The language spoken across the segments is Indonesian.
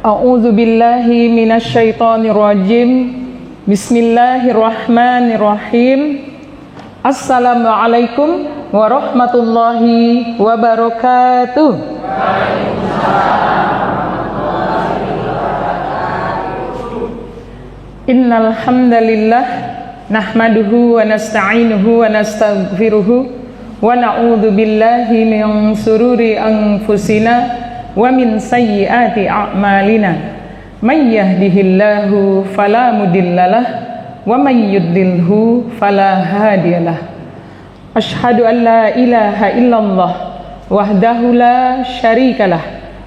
A'udzu billahi minasyaitonir rajim. Bismillahirrahmanirrahim. Assalamualaikum warahmatullahi wabarakatuh. Innal hamdalillah nahmaduhu wa nasta'inuhu wa nastaghfiruhu wa na'udzu billahi min sururi anfusina wa min sayyiati a'malina. May yahdihillahu fala mudhillalah wa may yudlilhu fala hadiyalah. Asyhadu an la ilaha illallah wahdahu la syarikalah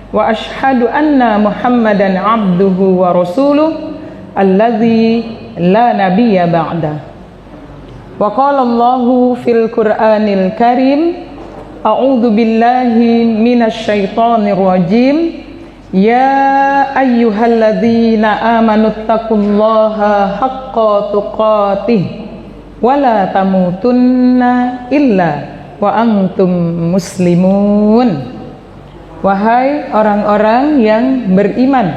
wa asyhadu anna Muhammadan abduhu wa rasuluh alladzi la nabiyya ba'da. Wa qala Allahu fil Qur'anil Karim, a'udzu billahi minasyaitonir rajim. Ya ayyuhalladzina amanu taqullaha haqqa tuqatih wa la tamutunna illa wa antum muslimun. Wahai orang-orang yang beriman,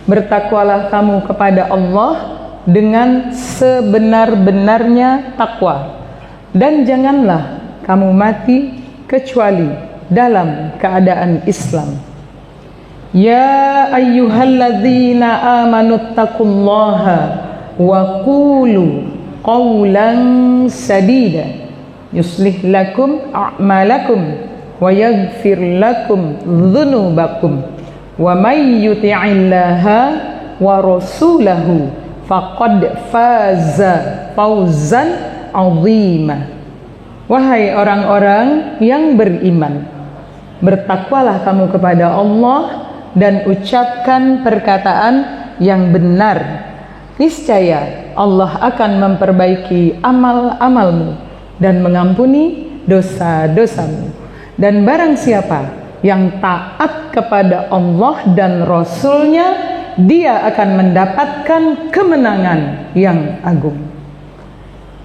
bertakwalah kamu kepada Allah dengan sebenar-benarnya takwa, dan janganlah kamu mati kecuali dalam keadaan Islam. Ya ayyuhalladzina amanu taqullaha wa qulu qawlan sadida yuslih lakum a'malakum wa yaghfir lakum dhunubakum wa may yuti'illaha wa rasulahu faqad faza fawzan 'azima. Wahai orang-orang yang beriman, bertakwalah kamu kepada Allah dan ucapkan perkataan yang benar. Niscaya Allah akan memperbaiki amal-amalmu dan mengampuni dosa-dosamu. Dan barang siapa yang taat kepada Allah dan Rasul-Nya, dia akan mendapatkan kemenangan yang agung.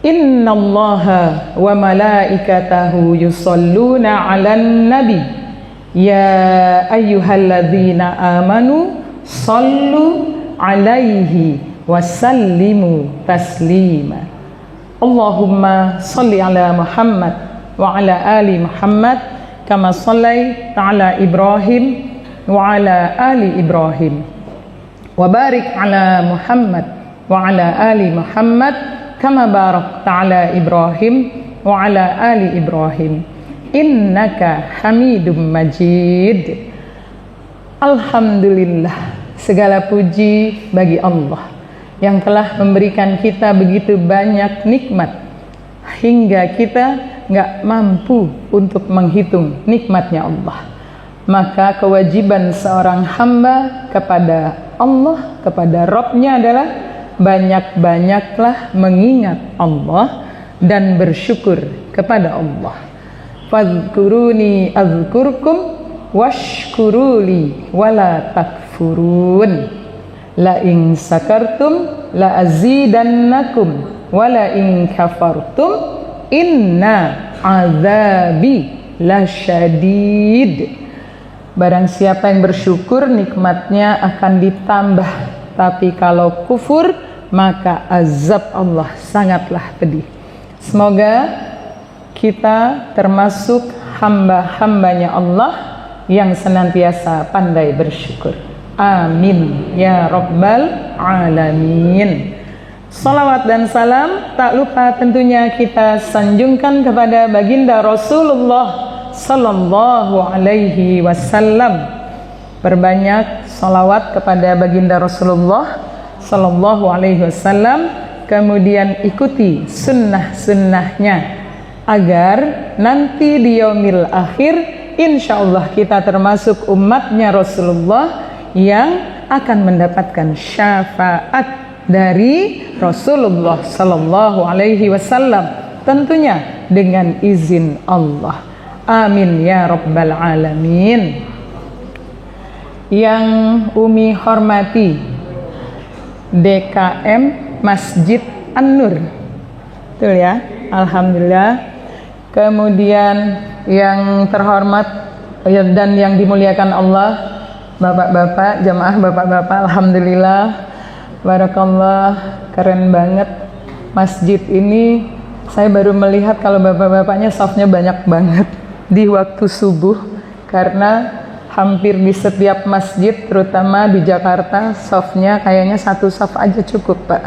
Innallaha wa malaikatahu yusholluna 'alan nabi. Ya ayyuhalladzina amanu shallu 'alaihi wa sallimu taslima. Allahumma shalli 'ala Muhammad wa 'ala ali Muhammad kama shallaita 'ala Ibrahim wa 'ala ali Ibrahim. Wa barik 'ala Muhammad wa 'ala ali Muhammad kama barakta 'ala Ibrahim wa 'ala ali Ibrahim. Innaka Hamidum Majid. Alhamdulillah, segala puji bagi Allah yang telah memberikan kita begitu banyak nikmat hingga kita nggak mampu untuk menghitung nikmatnya Allah. Maka kewajiban seorang hamba kepada Allah, kepada Rabb-Nya adalah banyak-banyaklah mengingat Allah dan bersyukur kepada Allah. Fadhkuruni azkurkum washkuruli wala takfurun. La in sakartum la azidannakum wala in kafartum inna azabi lasyadid. Barang siapa yang bersyukur, nikmatnya akan ditambah, tapi kalau kufur maka azab Allah sangatlah pedih. Semoga kita termasuk hamba-hambanya Allah yang senantiasa pandai bersyukur. Amin ya rabbal alamin. Salawat dan salam tak lupa tentunya kita sanjungkan kepada baginda Rasulullah sallallahu alaihi wasallam. Perbanyak salawat kepada baginda Rasulullah sallallahu alaihi wasallam, kemudian ikuti sunnah-sunnahnya agar nanti di yaumil akhir insyaallah kita termasuk umatnya Rasulullah yang akan mendapatkan syafaat dari Rasulullah sallallahu alaihi wasallam, tentunya dengan izin Allah. Amin ya rabbal alamin. Yang Umi hormati DKM Masjid An-Nur, betul ya, alhamdulillah. Kemudian yang terhormat dan yang dimuliakan Allah, bapak-bapak, jamaah bapak-bapak, alhamdulillah, barakallah, keren banget masjid ini. Saya baru melihat kalau bapak-bapaknya safnya banyak banget di waktu subuh, karena hampir di setiap masjid, terutama di Jakarta, safnya kayaknya satu saf aja cukup, Pak.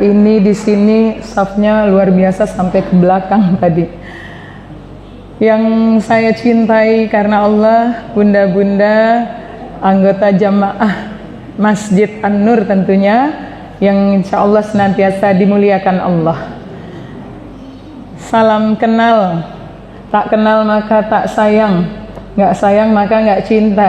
Ini di sini safnya luar biasa sampai ke belakang tadi. Yang saya cintai karena Allah, bunda-bunda, anggota jamaah Masjid An-Nur tentunya, yang insya Allah senantiasa dimuliakan Allah. Salam kenal, tak kenal maka tak sayang. Nggak sayang maka nggak cinta,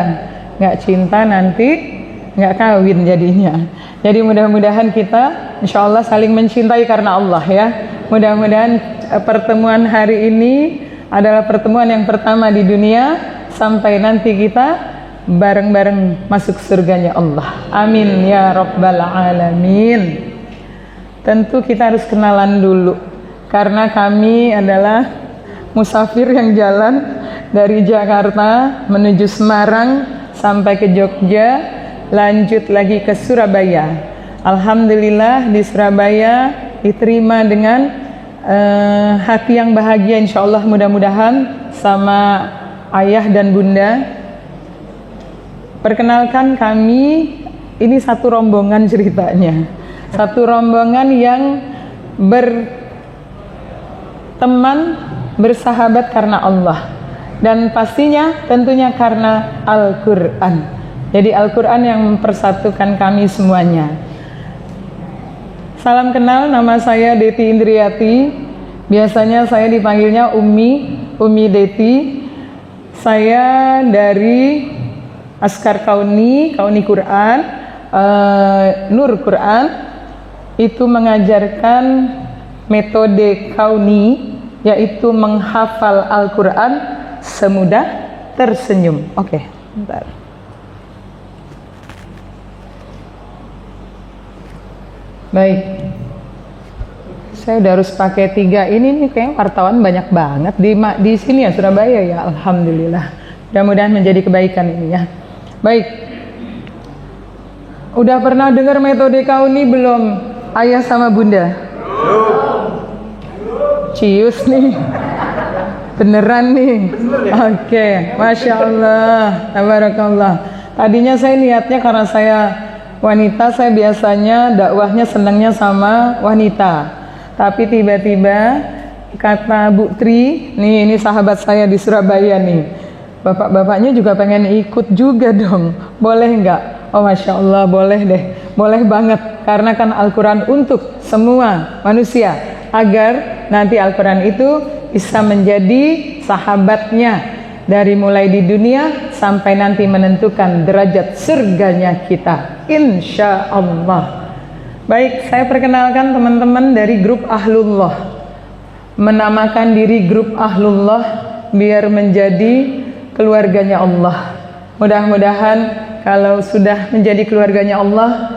nggak cinta nanti nggak kawin jadinya. Jadi mudah-mudahan kita insya Allah saling mencintai karena Allah ya. Mudah-mudahan pertemuan hari ini adalah pertemuan yang pertama di dunia sampai nanti kita bareng-bareng masuk surganya Allah. Amin ya rabbal alamin. Tentu kita harus kenalan dulu, karena kami adalah musafir yang jalan dari Jakarta menuju Semarang sampai ke Jogja, lanjut lagi ke Surabaya. Alhamdulillah di Surabaya diterima dengan hati yang bahagia insya Allah, mudah-mudahan sama ayah dan bunda. Perkenalkan, kami ini satu rombongan ceritanya, satu rombongan yang berteman, bersahabat karena Allah. Dan pastinya tentunya karena Al-Quran. Jadi Al-Quran yang mempersatukan kami semuanya. Salam kenal, nama saya Deti Indriati. Biasanya saya dipanggilnya Umi Deti. Saya dari Askar Kauni Quran, Nur Quran. Itu mengajarkan metode Kauni, yaitu menghafal Al-Quran semudah tersenyum. Oke, bentar. Baik, saya udah harus pakai 3 ini nih, kayaknya wartawan banyak banget di sini ya, Surabaya ya. Alhamdulillah, mudah-mudahan menjadi kebaikan ini ya. Baik, udah pernah dengar metode Kauni belum, ayah sama bunda? Cius nih, beneran nih. Oke, Masya Allah, tabarakallah. Tadinya saya niatnya karena saya wanita, saya biasanya dakwahnya senangnya sama wanita. Tapi tiba-tiba kata Bu Tri, nih ini sahabat saya di Surabaya nih, bapak-bapaknya juga pengen ikut juga dong, boleh nggak? Oh Masya Allah, boleh deh, boleh banget. Karena kan Al-Quran untuk semua manusia, agar nanti Al-Quran itu bisa menjadi sahabatnya dari mulai di dunia sampai nanti menentukan derajat surganya kita, insya Allah. Baik, saya perkenalkan teman-teman dari grup Ahlullah. Menamakan diri grup Ahlullah biar menjadi keluarganya Allah. Mudah-mudahan kalau sudah menjadi keluarganya Allah,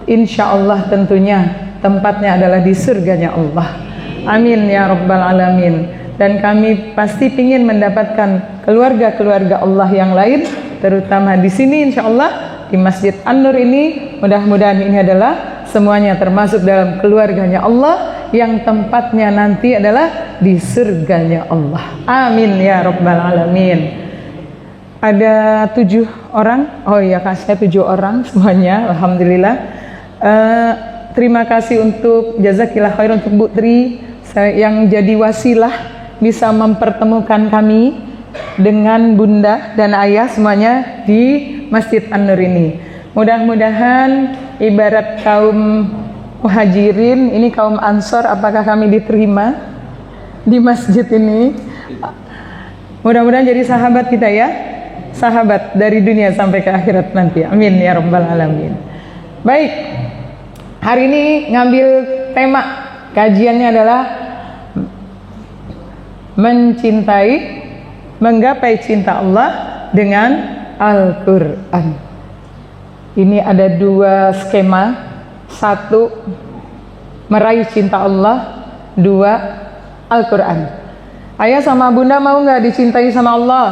insya Allah tentunya tempatnya adalah di surganya Allah. Amin ya rabbal alamin. Dan kami pasti ingin mendapatkan keluarga-keluarga Allah yang lain, terutama di sini insya Allah di Masjid An-Nur ini. Mudah-mudahan ini adalah semuanya termasuk dalam keluarganya Allah yang tempatnya nanti adalah di surganya Allah. Amin ya rabbal alamin. Ada 7 orang, oh iya Kak, saya 7 orang semuanya, alhamdulillah. Terima kasih untuk jazakillah khair untuk Bu Tri yang jadi wasilah bisa mempertemukan kami dengan bunda dan ayah semuanya di Masjid An-Nur ini. Mudah-mudahan ibarat kaum muhajirin, ini kaum ansor, apakah kami diterima di masjid ini? Mudah-mudahan jadi sahabat kita ya, sahabat dari dunia sampai ke akhirat nanti. Amin ya rabbal alamin. Baik, hari ini ngambil tema kajiannya adalah mencintai, menggapai cinta Allah dengan Al-Quran. Ini ada 2 skema. 1, meraih cinta Allah. 2, Al-Quran. Ayah sama bunda mau nggak dicintai sama Allah?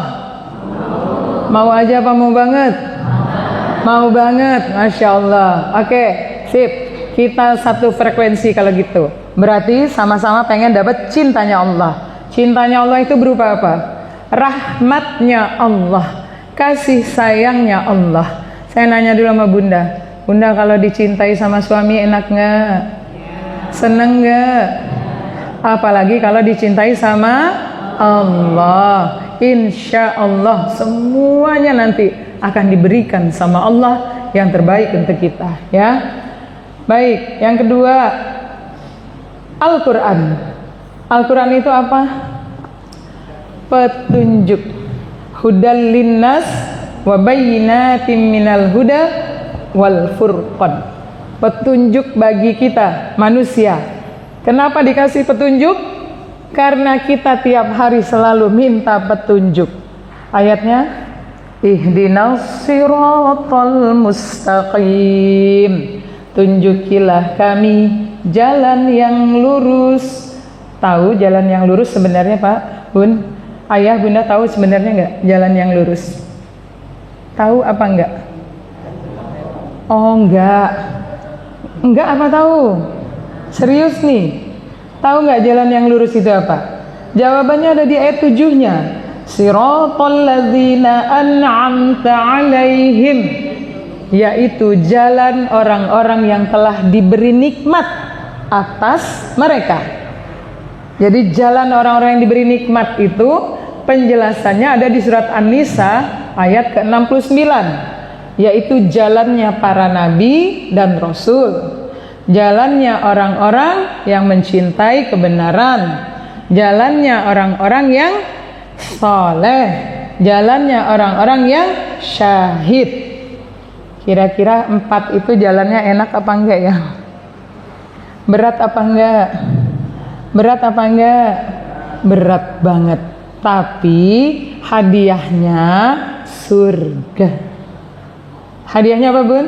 Mau aja apa mau banget? Mau banget, Masya Allah. Oke, sip. Kita satu frekuensi kalau gitu. Berarti sama-sama pengen dapat cintanya Allah. Cintanya Allah itu berupa apa? Rahmatnya Allah, kasih sayangnya Allah. Saya nanya dulu sama Bunda. Bunda, kalau dicintai sama suami enak nggak? Seneng nggak? Apalagi kalau dicintai sama Allah. Insya Allah semuanya nanti akan diberikan sama Allah yang terbaik untuk kita, ya. Baik, yang kedua, Al-Quran. Al-Quran itu apa? Petunjuk. Hudal linnas wa bayyinatin minal huda wal furqan. Petunjuk bagi kita manusia. Kenapa dikasih petunjuk? Karena kita tiap hari selalu minta petunjuk. Ayatnya, ihdinas siratal mustaqim. Tunjukilah kami jalan yang lurus. Tahu jalan yang lurus sebenarnya, Pak, Bun? Ayah, Bunda tahu sebenarnya nggak jalan yang lurus? Tahu apa enggak? Oh, enggak. Enggak apa tahu? Serius nih? Tahu nggak jalan yang lurus itu apa? Jawabannya ada di ayat 7-nya. Siratal ladzina an'amta 'alaihim, yaitu jalan orang-orang yang telah diberi nikmat atas mereka. Jadi jalan orang-orang yang diberi nikmat itu penjelasannya ada di surat An-Nisa ayat ke-69, yaitu jalannya para nabi dan rasul, jalannya orang-orang yang mencintai kebenaran, jalannya orang-orang yang saleh, jalannya orang-orang yang syahid. Kira-kira 4 itu jalannya enak apa enggak ya? Berat apa enggak? Berat apa enggak? Berat banget. Tapi hadiahnya surga. Hadiahnya apa, Bun?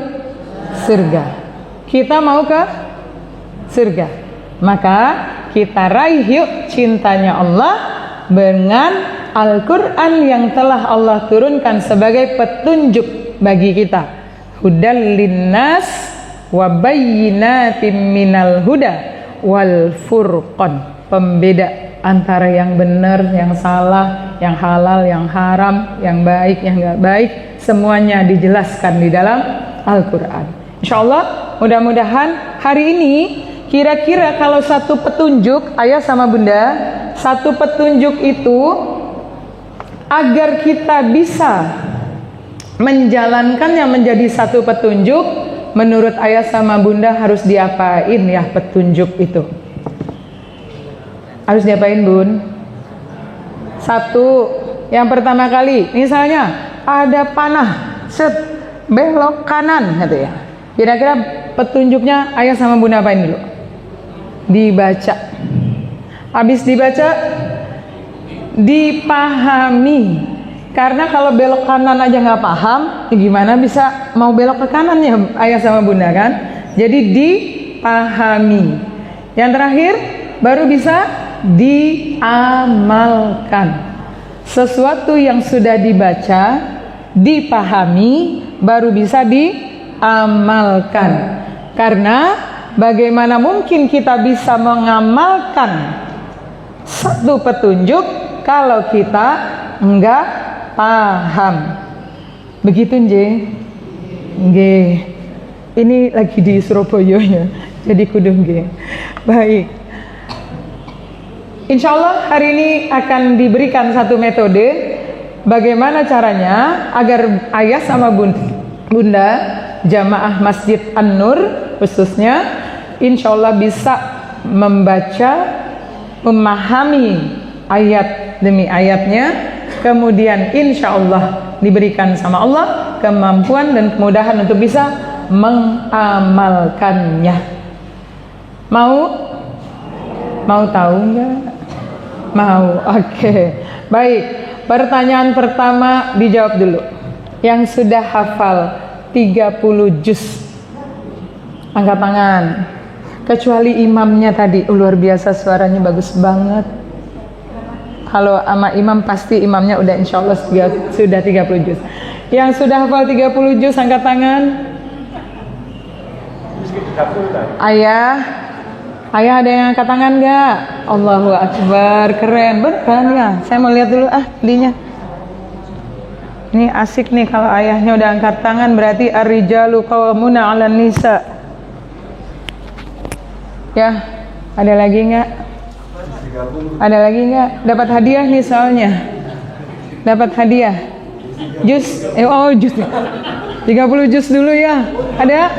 Surga. Kita mau ke surga. Maka kita raih yuk cintanya Allah dengan Al-Quran yang telah Allah turunkan sebagai petunjuk bagi kita. Hudal linnas wa bayyinatin minal huda wal furqan. Pembeda antara yang benar, yang salah, yang halal, yang haram, yang baik, yang enggak baik, semuanya dijelaskan di dalam Al-Quran. Insyaallah, mudah-mudahan hari ini kira-kira kalau satu petunjuk, ayah sama bunda, satu petunjuk itu agar kita bisa menjalankannya menjadi satu petunjuk, menurut ayah sama bunda harus diapain ya petunjuk itu? Harus diapain, Bun? Satu, yang pertama kali, misalnya ada panah, set, belok kanan, gitu ya. Kira-kira petunjuknya ayah sama bunda apain dulu? Dibaca. Habis dibaca, dipahami. Karena kalau belok kanan aja nggak paham, gimana bisa mau belok ke kanan ya ayah sama bunda kan? Jadi dipahami. Yang terakhir baru bisa diamalkan. Sesuatu yang sudah dibaca, dipahami, baru bisa diamalkan. Karena bagaimana mungkin kita bisa mengamalkan satu petunjuk kalau kita enggak paham? Begitu nggih? Nggih. Ini lagi di Surabaya ya. Jadi kudu nggih. Baik. Insya Allah hari ini akan diberikan satu metode bagaimana caranya agar ayah sama bunda jamaah Masjid An-Nur khususnya insya Allah bisa membaca, memahami ayat demi ayatnya, kemudian insya Allah diberikan sama Allah kemampuan dan kemudahan untuk bisa mengamalkannya. Mau tahu nggak? Mau. Oke. Baik, pertanyaan pertama dijawab dulu. Yang sudah hafal 30 juz, angkat tangan. Kecuali imamnya tadi, luar biasa suaranya bagus banget. Kalau sama imam pasti imamnya udah insya Allah sudah 30 juz. Yang sudah hafal 30 juz angkat tangan. Ayah, ayah ada yang angkat tangan nggak? Allahu Akbar, keren, beneran ya. Saya mau lihat dulu linya. Ini asik nih kalau ayahnya udah angkat tangan, berarti ar-rijalu qawwamuna 'alan nisa. Ya, ada lagi nggak? Ada lagi nggak? Dapat hadiah nih soalnya. Dapat hadiah. Jus, jus. 30 jus dulu ya. Ada?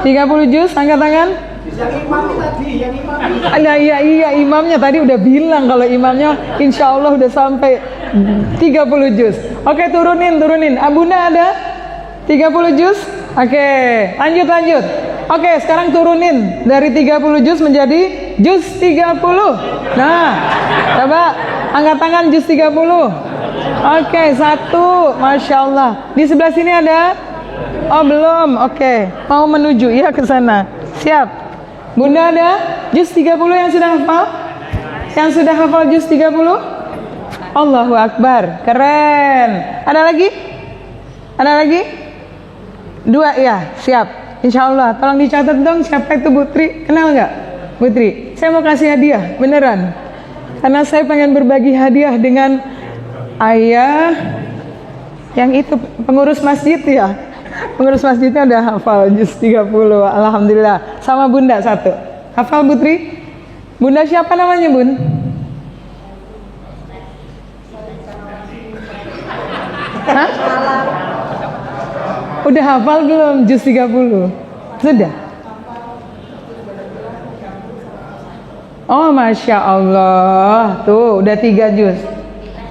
30 jus, angkat tangan. Yang imam tadi, yang imam. Ada, iya imamnya tadi udah bilang kalau imamnya insya Allah udah sampai 30 juz. Oke, turunin. Bunda ada 30 juz? Oke, lanjut. Oke, sekarang turunin dari 30 juz menjadi juz 30. Nah, coba angkat tangan juz 30. Oke, 1, Masya Allah. Di sebelah sini ada? Oh, belum. Oke, mau menuju ya ke sana. Siap. Bunda ada juz 30 yang sudah hafal? Yang sudah hafal juz 30? Allahu Akbar, keren. Ada lagi? Ada lagi? 2 ya, siap. Insya Allah, tolong dicatat dong siapa itu Putri. Kenal nggak? Putri, saya mau kasih hadiah, beneran. Karena saya pengen berbagi hadiah dengan ayah yang itu pengurus masjid ya. Pengurus masjidnya udah hafal juz 30, alhamdulillah. Sama Bunda 1. Hafal Putri? Bunda siapa namanya, Bun? Hah? Udah hafal belum juz 30? Sudah? Oh, Masya Allah. Tuh, udah 3 juz.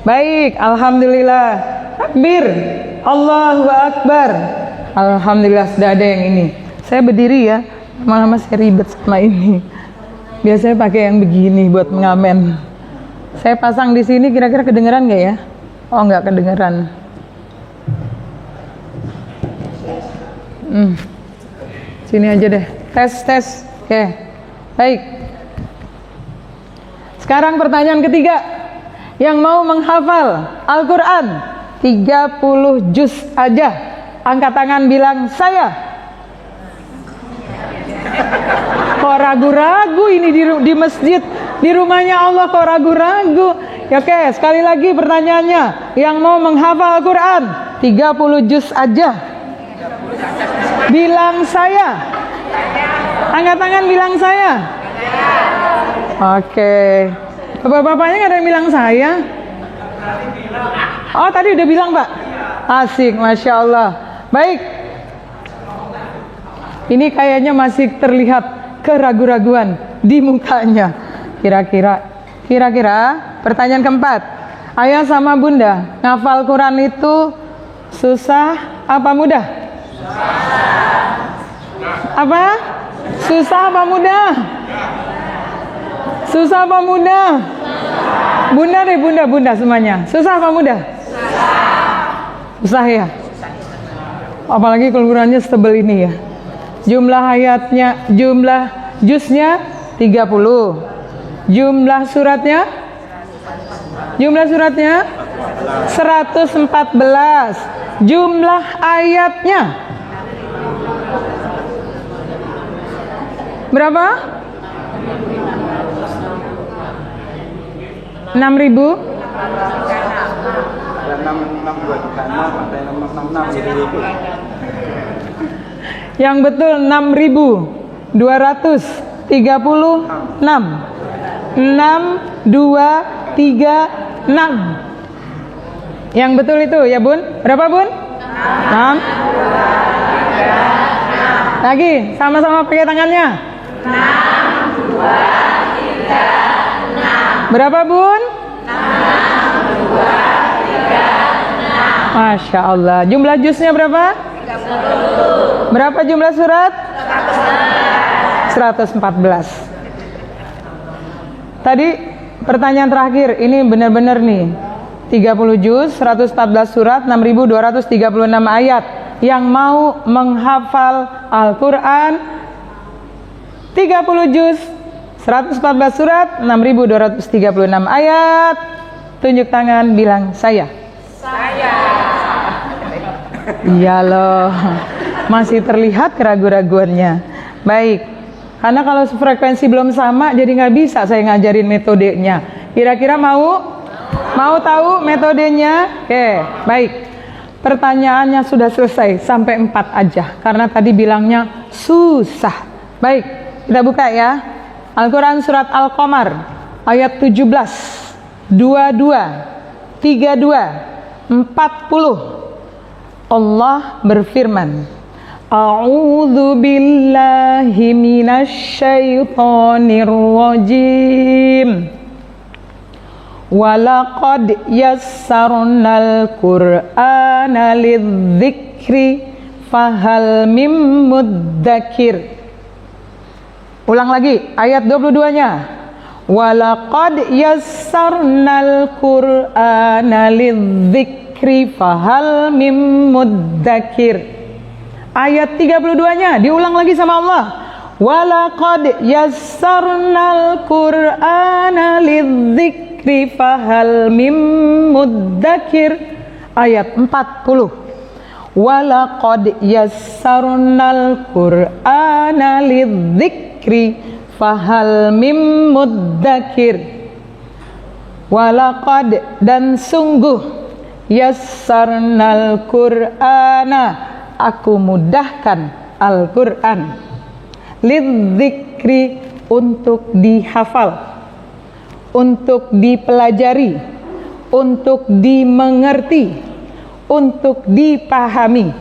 Baik, alhamdulillah. Takbir. Allahu Akbar. Alhamdulillah sudah ada yang ini. Saya berdiri ya, malah masih ribet sama ini. Biasanya pakai yang begini buat mengamen. Saya pasang di sini, kira-kira kedengeran nggak ya? Oh, nggak kedengeran. Sini aja deh. Tes. Oke. Baik. Sekarang pertanyaan ketiga. Yang mau menghafal Al-Quran 30 juz aja, angkat tangan bilang saya. Kok ragu-ragu ini di masjid, di rumahnya Allah kok ragu-ragu? Ya, oke, sekali lagi pertanyaannya. Yang mau menghafal Al-Quran 30 juz aja, bilang saya. Angkat tangan bilang saya. Oke. Bapak-bapaknya nggak ada yang bilang saya? Oh, tadi udah bilang, Pak. Asik, Masya Allah. Baik. Ini kayaknya masih terlihat keraguan-raguan di mukanya. Kira-kira pertanyaan keempat. Ayah sama Bunda, ngafal Quran itu susah apa mudah? Apa? Susah apa mudah? Susah apa mudah? Bunda deh, Bunda semuanya. Susah apa mudah? Susah ya. Apalagi Qurannya setebal ini ya. Jumlah ayatnya, jumlah juznya 30. Jumlah suratnya 114. Jumlah ayatnya berapa? 6.000. Yang betul 6.236. 6236. Yang betul itu ya, Bun? Berapa, Bun? 6. Lagi, sama-sama pakai tangannya. 6, 2, 3, 6. Berapa, Bun? 6, 2, 3, 6. Masya Allah. Jumlah juznya berapa? 30. Berapa jumlah surat? 114. Tadi pertanyaan terakhir, ini benar-benar nih. 30 juz, 114 surat, 6.236 ayat. Yang mau menghafal Al-Quran 30 juz, 114 surat, 6.236 ayat. Tunjuk tangan, bilang saya. Saya. Iya loh, masih terlihat keraguan-raguannya. Baik, karena kalau frekuensi belum sama, jadi nggak bisa saya ngajarin metodenya. Kira-kira mau tahu metodenya? Oke, baik. Pertanyaannya sudah selesai, sampai 4 aja. Karena tadi bilangnya susah. Baik, kita buka ya. Al-Quran Surat Al-Qamar, ayat 17, 22, 32, 40. Allah berfirman, A'udzu billahi minasyaitonir rajim. Walaqad yassarnal Qur'ana lidzikri fahal mim mudzakir. Ulang lagi ayat 22-nya. Walaqad yassarnal Qur'ana lidzikri fahal mim mudzakir. Ayat 32-nya diulang lagi sama Allah. Walaqad yassarnal Qur'ana lidzikri fahal mim mudzakir. Ayat 40. Walaqad yassarnal Qur'ana lidzikri fahal mim mudzakir. Walaqad, dan sungguh, yassarnal Qur'ana, aku mudahkan Al-Quran, lidzikri, untuk dihafal, untuk dipelajari, untuk dimengerti, untuk dipahami.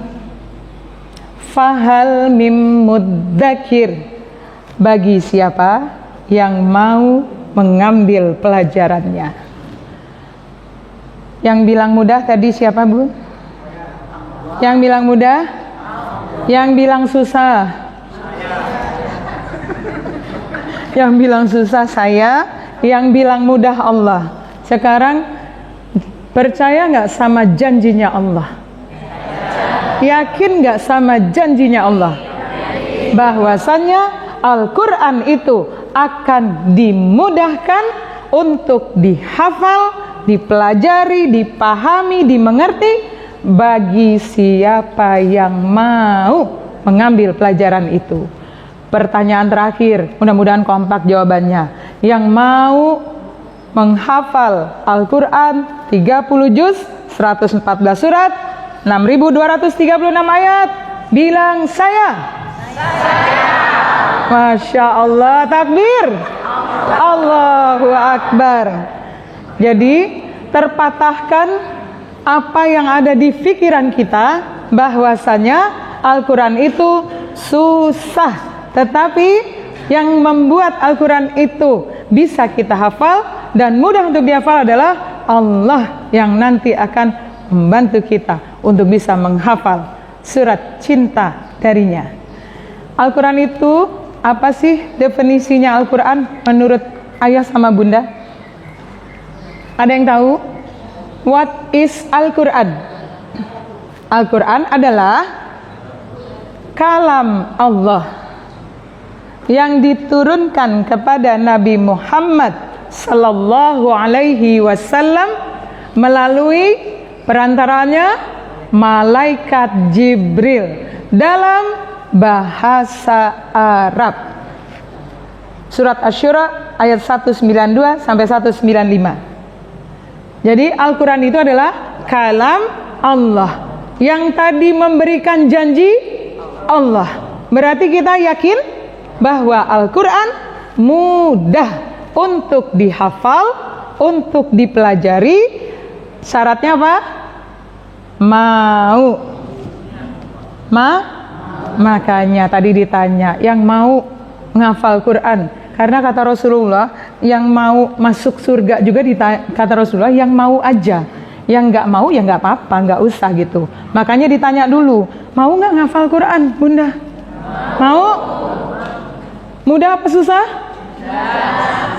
Fahal mim mudzakir, bagi siapa yang mau mengambil pelajarannya. Yang bilang mudah tadi siapa, Bu? Yang bilang mudah? Yang bilang susah? Yang bilang susah saya, yang bilang mudah Allah. Sekarang percaya nggak sama janjinya Allah? Yakin nggak sama janjinya Allah? Bahwasannya Al-Quran itu akan dimudahkan untuk dihafal, dipelajari, dipahami, dimengerti bagi siapa yang mau mengambil pelajaran itu. Pertanyaan terakhir, mudah-mudahan kompak jawabannya. Yang mau menghafal Al-Quran 30 juz, 114 surat, 6.236 ayat, bilang saya. Masya Allah, takbir. Allahu Akbar. Jadi terpatahkan apa yang ada di pikiran kita, bahwasanya Al-Quran itu susah, tetapi yang membuat Al-Quran itu bisa kita hafal dan mudah untuk dihafal adalah Allah yang nanti akan membantu kita untuk bisa menghafal surat cinta darinya. Al-Quran itu apa sih definisinya Al-Quran menurut ayah sama bunda? Ada yang tahu? What is Al-Quran? Al-Quran adalah kalam Allah yang diturunkan kepada Nabi Muhammad sallallahu alaihi wasallam melalui perantaranya malaikat Jibril dalam bahasa Arab. Surat Asy-Syura ayat 192 sampai 195. Jadi Al-Quran itu adalah kalam Allah yang tadi memberikan janji Allah. Berarti kita yakin bahwa Al-Quran mudah untuk dihafal, untuk dipelajari. Syaratnya apa? Mau. Makanya tadi ditanya, yang mau menghafal Quran. Karena kata Rasulullah, yang mau masuk surga juga kata Rasulullah, yang mau aja. Yang nggak mau ya nggak apa-apa, nggak usah gitu. Makanya ditanya dulu, mau nggak ngafal Quran, Bunda? Mau? Mudah apa susah?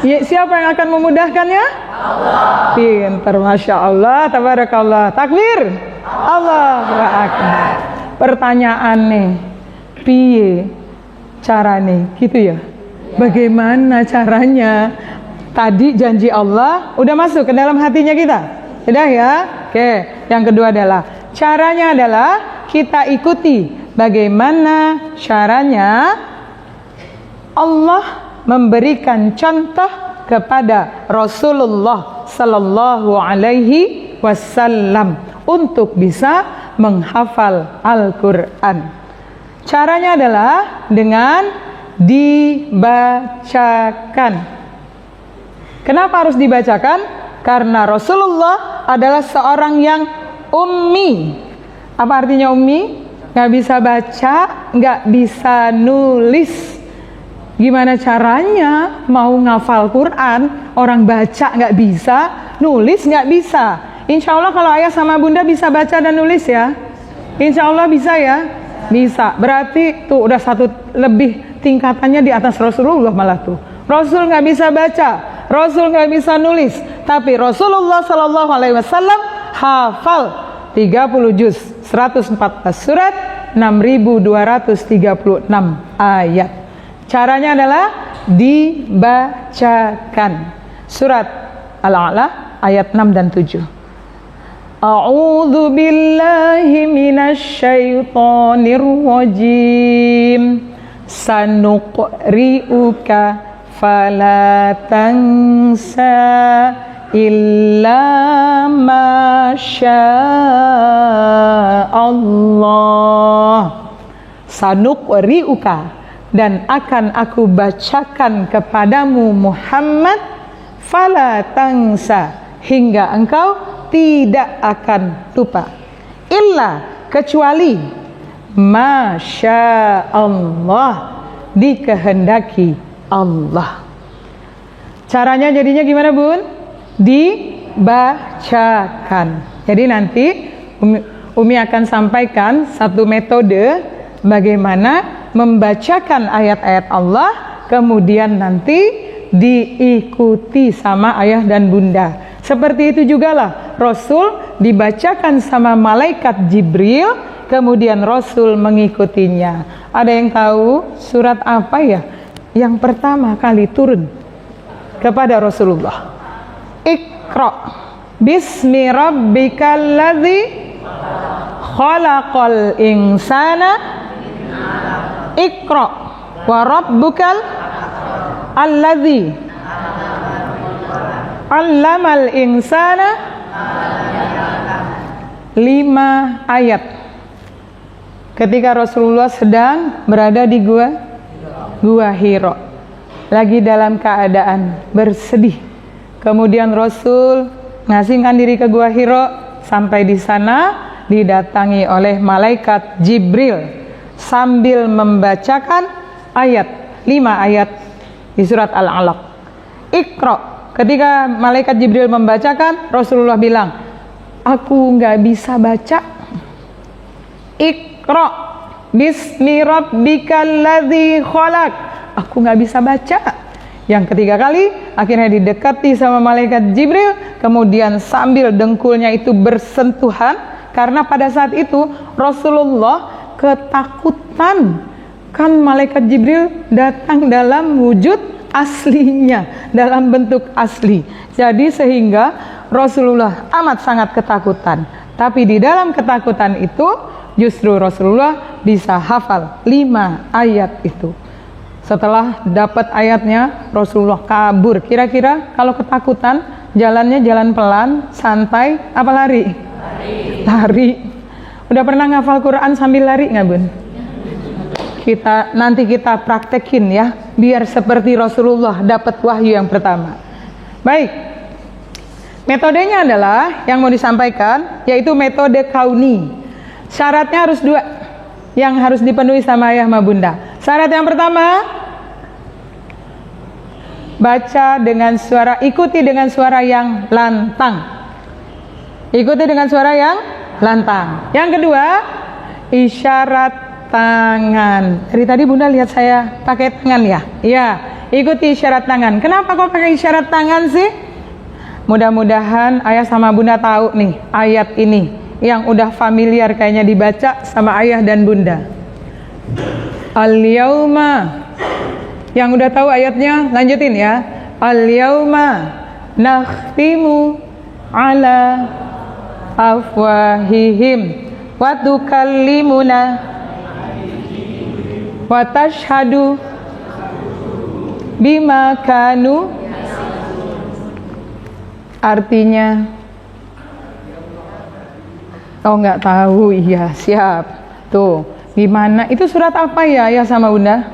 Ya, siapa yang akan memudahkannya? Allah. Pintar, Masya Allah, tabarakallah. Takbir. Allahu Akbar. Pertanyaan nih, piye carane gitu ya? Bagaimana caranya? Tadi janji Allah udah masuk ke dalam hatinya kita. Sudah ya? Oke. Yang kedua adalah caranya adalah kita ikuti bagaimana caranya Allah memberikan contoh kepada Rasulullah sallallahu alaihi wasallam untuk bisa menghafal Al-Qur'an. Caranya adalah dengan dibacakan. Kenapa harus dibacakan? Karena Rasulullah adalah seorang yang ummi. Apa artinya ummi? Gak bisa baca, gak bisa nulis. Gimana caranya mau ngafal Quran, orang baca gak bisa, nulis gak bisa. Insya Allah kalau ayah sama bunda bisa baca dan nulis ya. Insya Allah bisa ya. Bisa, berarti tuh udah satu lebih tingkatannya di atas Rasulullah malah tuh. Rasul nggak bisa baca, Rasul nggak bisa nulis, tapi Rasulullah Sallallahu Alaihi Wasallam hafal 30 juz, 114 surat, 6.236 ayat. Caranya adalah dibacakan. Surat Al-A'la ayat 6 dan 7. A'udzu billahi minasy syaithanir rajim. Sanuqri'uka fala tansa illa ma Allah. Sanuqri'uka, dan akan aku bacakan kepadamu Muhammad, fala tansa, hingga engkau tidak akan lupa, illa, kecuali masya Allah, dikehendaki Allah. Caranya jadinya gimana bun? Dibacakan. Jadi nanti Umi akan sampaikan satu metode bagaimana membacakan ayat-ayat Allah, kemudian nanti diikuti sama ayah dan bunda. Seperti itu juga lah Rasul dibacakan sama malaikat Jibril, kemudian Rasul mengikutinya. Ada yang tahu surat apa ya yang pertama kali turun kepada Rasulullah? Iqra bismi rabbikal ladzi khalaqal insana. Iqra wa rabbukal alladzi 'allamal insana. 5 ayat. Ketika Rasulullah sedang berada di Gua Hira, lagi dalam keadaan bersedih. Kemudian Rasul ngasingkan diri ke Gua Hira. Sampai di sana didatangi oleh malaikat Jibril sambil membacakan 5 ayat di surat Al-Alaq. Iqra. Ketika malaikat Jibril membacakan, Rasulullah bilang, aku nggak bisa baca. Iqra bismi rabbikal ladzi khalaq. Aku nggak bisa baca. Yang ketiga kali, akhirnya didekati sama malaikat Jibril, kemudian sambil dengkulnya itu bersentuhan, karena pada saat itu Rasulullah ketakutan. Kan malaikat Jibril datang dalam wujud aslinya, dalam bentuk asli. Jadi sehingga Rasulullah amat sangat ketakutan. Tapi di dalam ketakutan itu justru Rasulullah bisa hafal 5 ayat itu. Setelah dapat ayatnya, Rasulullah kabur. Kira-kira kalau ketakutan jalannya jalan pelan, santai, apa lari? Lari. Udah pernah ngafal Quran sambil lari nggak bun? Nanti kita praktekin ya, biar seperti Rasulullah dapat wahyu yang pertama. Baik, metodenya adalah yang mau disampaikan, yaitu metode kauni. Syaratnya harus 2 yang harus dipenuhi sama ayah sama bunda. Syarat yang pertama, baca dengan suara, ikuti dengan suara yang lantang. Ikuti dengan suara yang lantang. Yang kedua, isyarat tangan. Dari tadi bunda lihat saya pakai tangan ya? Iya, ikuti isyarat tangan. Kenapa kok pakai isyarat tangan sih? Mudah-mudahan ayah sama bunda tahu nih ayat ini yang udah familiar kayaknya dibaca sama ayah dan bunda. Al-yauma, yang udah tahu ayatnya lanjutin ya. Al-yauma nakhtimu ala afwahihim wa tukallimuna wa tashhadu bima kanu. Artinya nggak tahu. Iya, siap. Tuh, gimana? Itu surat apa ya, Ayah sama Bunda?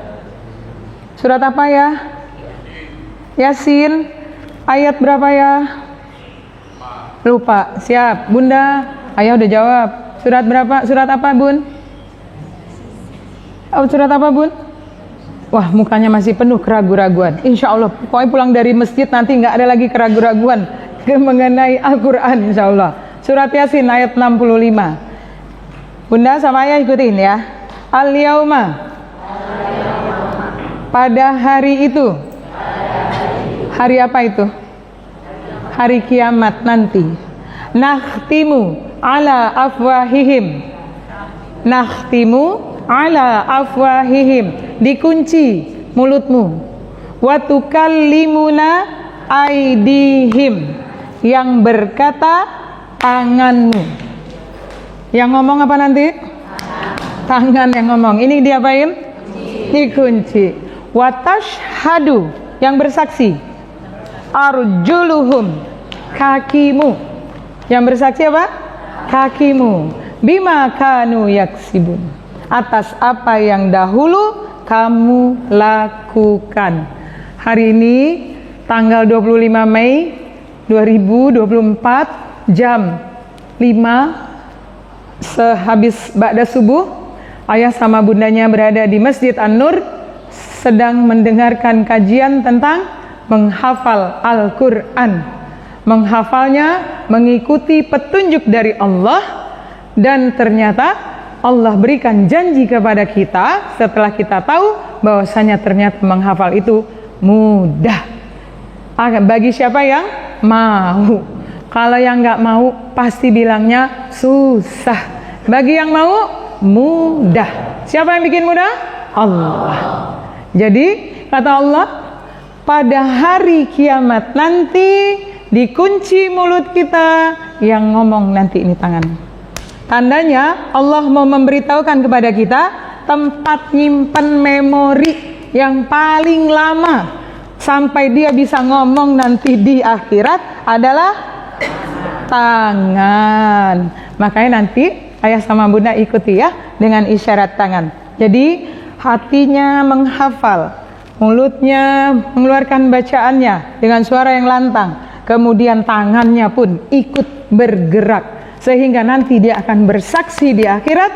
Surat apa ya? Yasin. Ayat berapa ya? Lupa. Siap. Bunda, Ayah udah jawab. Surat berapa? Surat apa, Bun? Oh, surat apa, Bun? Wah, mukanya masih penuh keraguan-raguan. Insya Allah, pokoknya pulang dari masjid nanti nggak ada lagi keraguan-raguan mengenai Al-Quran, insya Allah. Surat Yasin ayat 65. Bunda sama Ayah ikutin ya. Al-yauma, pada hari itu. Hari apa itu? Hari kiamat nanti. Nakhtimu ala afwahihim. Nakhtimu ala afwahihim, dikunci mulutmu. Wa tukallimuna aidihim, yang berkata tanganmu. Yang ngomong apa nanti? Tangan yang ngomong. Ini diapain? Dikunci. Wa tashhadu, yang bersaksi. Arjuluhum, kakimu. Yang bersaksi apa? Kakimu. Bima kanu yaksibun, atas apa yang dahulu kamu lakukan. Hari ini tanggal 25 Mei 2024 jam 5 sehabis ba'da subuh, Ayah sama bundanya berada di Masjid An-Nur sedang mendengarkan kajian tentang menghafal Al-Quran. Menghafalnya mengikuti petunjuk dari Allah. Dan ternyata Allah berikan janji kepada kita setelah kita tahu bahwasanya ternyata menghafal itu mudah. Bagi siapa yang mau. Kalau yang nggak mau pasti bilangnya susah. Bagi yang mau, mudah. Siapa yang bikin mudah? Allah. Jadi kata Allah, pada hari kiamat nanti dikunci mulut kita, yang ngomong nanti ini tangan. Tandanya Allah mau memberitahukan kepada kita tempat nyimpen memori yang paling lama sampai dia bisa ngomong nanti di akhirat adalah tangan. Makanya nanti Ayah sama Bunda ikuti ya dengan isyarat tangan. Jadi hatinya menghafal, mulutnya mengeluarkan bacaannya dengan suara yang lantang, kemudian tangannya pun ikut bergerak. Sehingga nanti dia akan bersaksi di akhirat,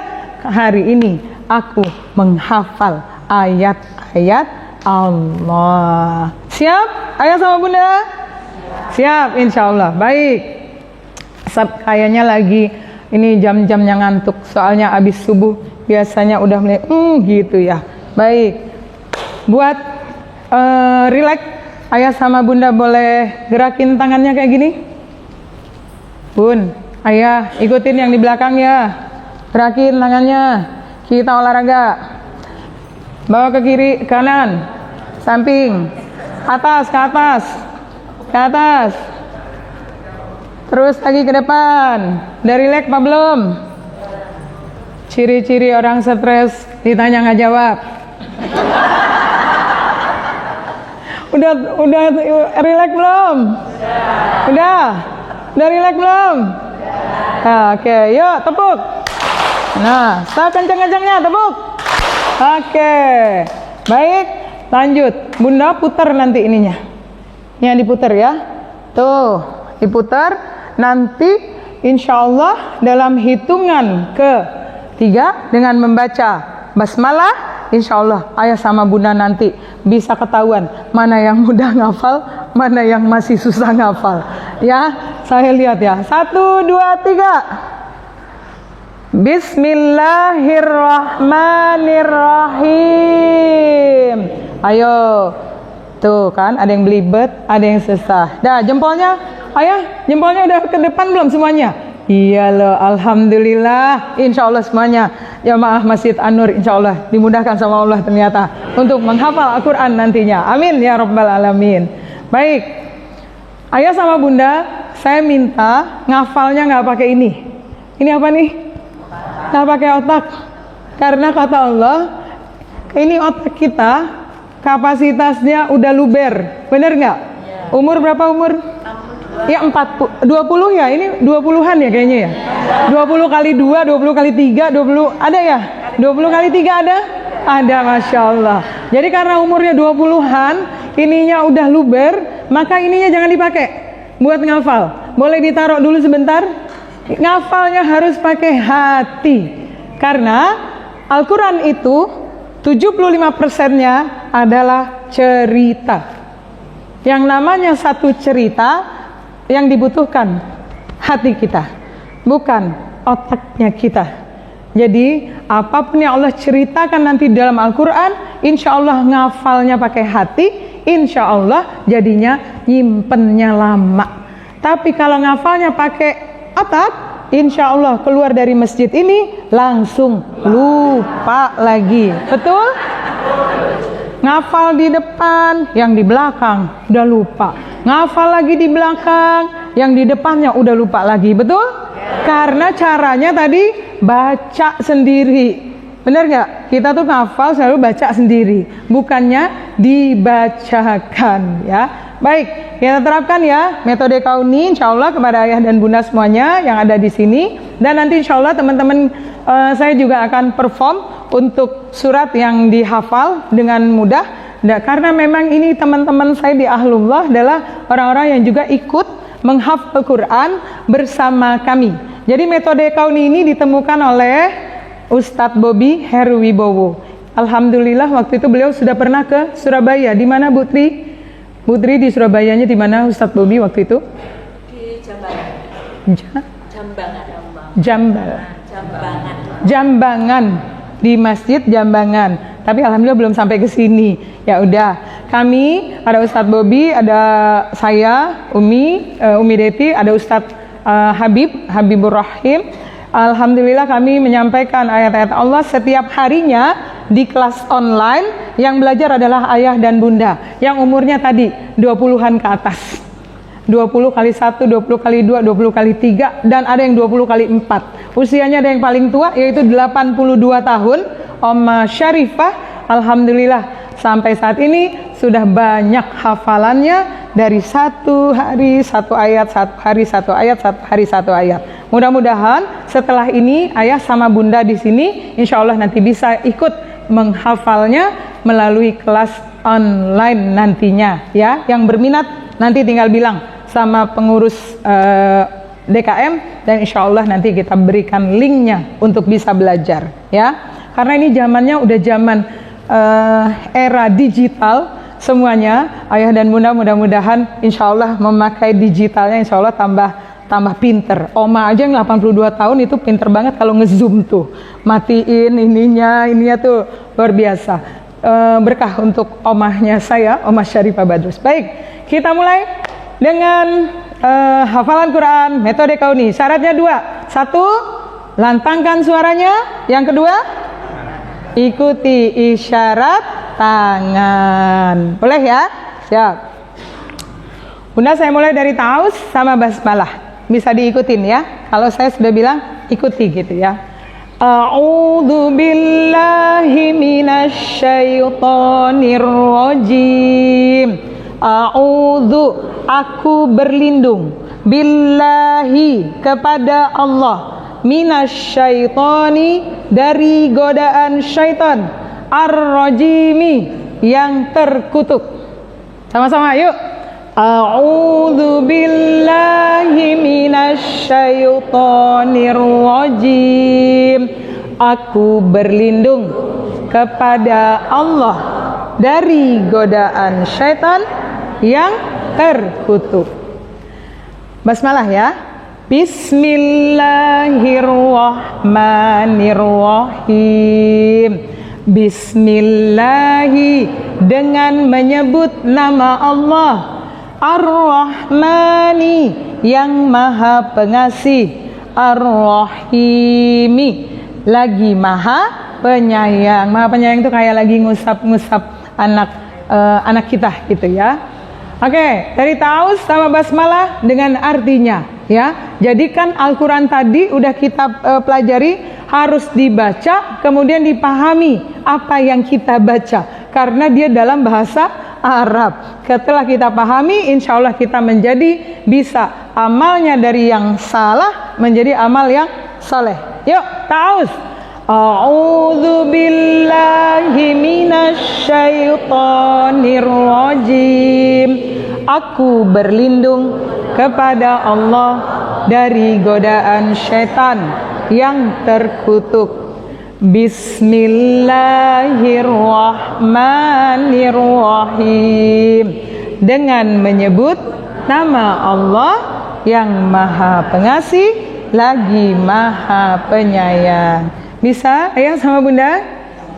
hari ini aku menghafal ayat-ayat Allah. Siap? Ayah sama Bunda? Siap, insya Allah. Baik. Kayaknya lagi ini jam-jamnya ngantuk. Soalnya abis subuh biasanya udah mulai gitu ya. Baik. Buat relax, Ayah sama Bunda boleh gerakin tangannya kayak gini. Bun, Ayah ikutin yang di belakang ya. Gerakin tangannya. Kita olahraga. Bawa ke kiri, kanan, samping, atas, ke atas, ke atas. Terus lagi ke depan. Udah rileks apa belum? Ciri-ciri orang stres ditanya nggak jawab. Udah rileks belum? Udah rileks belum? Nah, oke, yuk tepuk. Nah, stop kencang-kencangnya, tepuk. Oke, baik, lanjut. Bunda putar nanti ininya. Yang diputar ya. Tuh, diputar. Nanti insya Allah dalam hitungan ke-3 dengan membaca basmalah, insya Allah Ayah sama Bunda nanti bisa ketahuan mana yang mudah ngafal, mana yang masih susah ngafal. Ya, saya lihat ya. 1, 2, 3. Bismillahirrahmanirrahim. Ayo. Tuh kan, ada yang belibet, ada yang susah. Dah, jempolnya. Ayah, jempolnya udah ke depan belum semuanya? Iya loh, alhamdulillah. Insya Allah semuanya jamaah Masjid An-Nur insya Allah dimudahkan sama Allah ternyata untuk menghafal Al-Quran nantinya. Amin ya rabbal alamin. Baik, Ayah sama Bunda, saya minta ngafalnya nggak pakai ini. Ini apa nih? nggak pakai otak. Karena kata Allah, ini otak kita kapasitasnya udah luber, bener nggak? Umur berapa umur? Ya 20 ya, ini 20-an ya kayaknya ya. 20 kali 2, 20 kali 3, 20 ada ya? 20 kali 3 ada? Ada, Masya Allah. Jadi karena umurnya 20-an, ininya udah luber, maka ininya jangan dipakai buat ngafal. Boleh ditaruh dulu sebentar. Ngafalnya harus pakai hati. Karena Al-Quran itu 75%-nya adalah cerita. Yang namanya satu cerita yang dibutuhkan hati kita, bukan otaknya kita. Jadi apapun yang Allah ceritakan nanti dalam Al-Quran, insya Allah ngafalnya pakai hati, insya Allah jadinya nyimpennya lama. Tapi kalau ngafalnya pakai otak, insya Allah keluar dari masjid ini langsung lupa lagi. Betul? Ngafal di depan, yang di belakang udah lupa. Ngafal lagi di belakang, yang di depannya udah lupa lagi. Betul? Karena caranya tadi baca sendiri. Bener nggak? Kita tuh ngafal selalu baca sendiri, bukannya dibacakan ya. Baik, kita terapkan ya metode kauni insya Allah kepada ayah dan bunda semuanya yang ada di sini. Dan nanti insya Allah teman-teman saya juga akan perform untuk surat yang dihafal dengan mudah. Karena memang ini teman-teman saya di Ahlullah adalah orang-orang yang juga ikut menghafal Quran bersama kami. Jadi metode kauni ini ditemukan oleh Ustadz Bobi Heruwibowo. Alhamdulillah waktu itu beliau sudah pernah ke Surabaya. Di mana Bu Tri? Bu Tri di Surabayanya di mana Ustadz Bobi waktu itu? Di Jambangan. Di Masjid Jambangan. Tapi alhamdulillah belum sampai ke sini. Ya udah, kami ada Ustadz Bobi, ada saya, Umi Deti, ada Ustadz Habibur Rahim. Alhamdulillah kami menyampaikan ayat-ayat Allah setiap harinya di kelas online. Yang belajar adalah ayah dan bunda yang umurnya tadi 20-an ke atas. 20 kali 1, 20 kali 2, 20 kali 3, dan ada yang 20 kali 4. Usianya ada yang paling tua yaitu 82 tahun, Oma Syarifah. Alhamdulillah sampai saat ini sudah banyak hafalannya, dari satu hari satu ayat, satu hari satu ayat, satu hari satu ayat. Mudah-mudahan setelah ini ayah sama bunda di sini insya Allah nanti bisa ikut menghafalnya melalui kelas online nantinya ya. Yang berminat nanti tinggal bilang sama pengurus DKM dan insya Allah nanti kita berikan linknya untuk bisa belajar ya. Karena ini zamannya udah zaman era digital semuanya. Ayah dan bunda mudah-mudahan insya Allah memakai digitalnya, insya Allah tambah pinter. Oma aja yang 82 tahun itu pinter banget kalau ngezoom tuh, matiin ininya tuh luar biasa. Berkah untuk omahnya saya, Oma Syarifah Badrus. Baik, kita mulai dengan hafalan Quran metode kauni. Syaratnya 2. 1, lantangkan suaranya. Yang kedua, ikuti isyarat tangan. Boleh ya? Siap. Bunda saya mulai dari taus sama basmalah. Bisa diikutin ya. Kalau saya sudah bilang ikuti gitu ya. A'udzu billahi minasy syaithanir rajim. A'udzu, aku berlindung, billahi, kepada Allah, minasy syaitani, dari godaan syaitan, ar-rajimi, yang terkutuk. Sama-sama yuk. A'udzu billahi minasy syaithanir rajim. Aku berlindung kepada Allah dari godaan syaitan yang terkutuk. Basmalah ya. Bismillahirrahmanirrahim. Bismillahi, dengan menyebut nama Allah. Ar-Rahmani, yang maha pengasih. Ar-Rahimi, lagi maha penyayang. Maha penyayang itu kayak lagi ngusap-ngusap anak kita gitu ya. Oke, dari taus sama basmalah dengan artinya ya. Jadi kan Al-Quran tadi udah kita pelajari harus dibaca, kemudian dipahami apa yang kita baca, karena dia dalam bahasa Arab. Setelah kita pahami, insya Allah kita menjadi bisa amalnya dari yang salah menjadi amal yang soleh. Yuk, ta'awuz. A'udzu billahi minasyaitonir rajim. Aku berlindung kepada Allah dari godaan syaitan yang terkutuk. Bismillahirrahmanirrahim. Dengan menyebut nama Allah yang Maha Pengasih lagi Maha Penyayang. Bisa ayah sama bunda?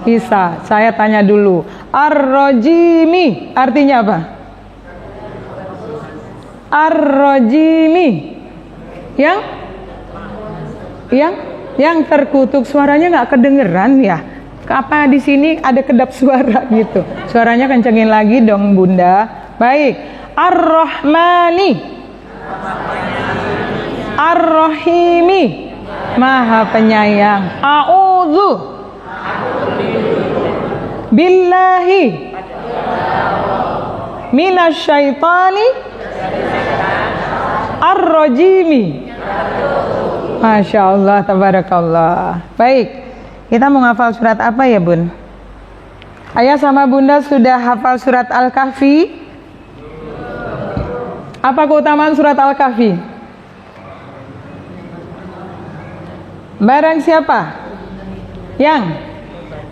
Bisa. Saya tanya dulu. Ar-Rajimi artinya apa? Ar-Rajimi yang terkutuk. Suaranya nggak kedengeran ya? Apa di sini ada kedap suara gitu? Suaranya kencengin lagi dong bunda. Baik. Ar-Rahmani, Ar-Rahimi, Maha Penyayang. A'udzu billahi minasyaitani ar-rajimi. Masya Allah, tabarakallah. Baik, kita mau hafal surat apa ya bun? Ayah sama bunda sudah hafal surat Al-Kahfi? Apa keutamaan surat Al-Kahfi? Barang siapa yang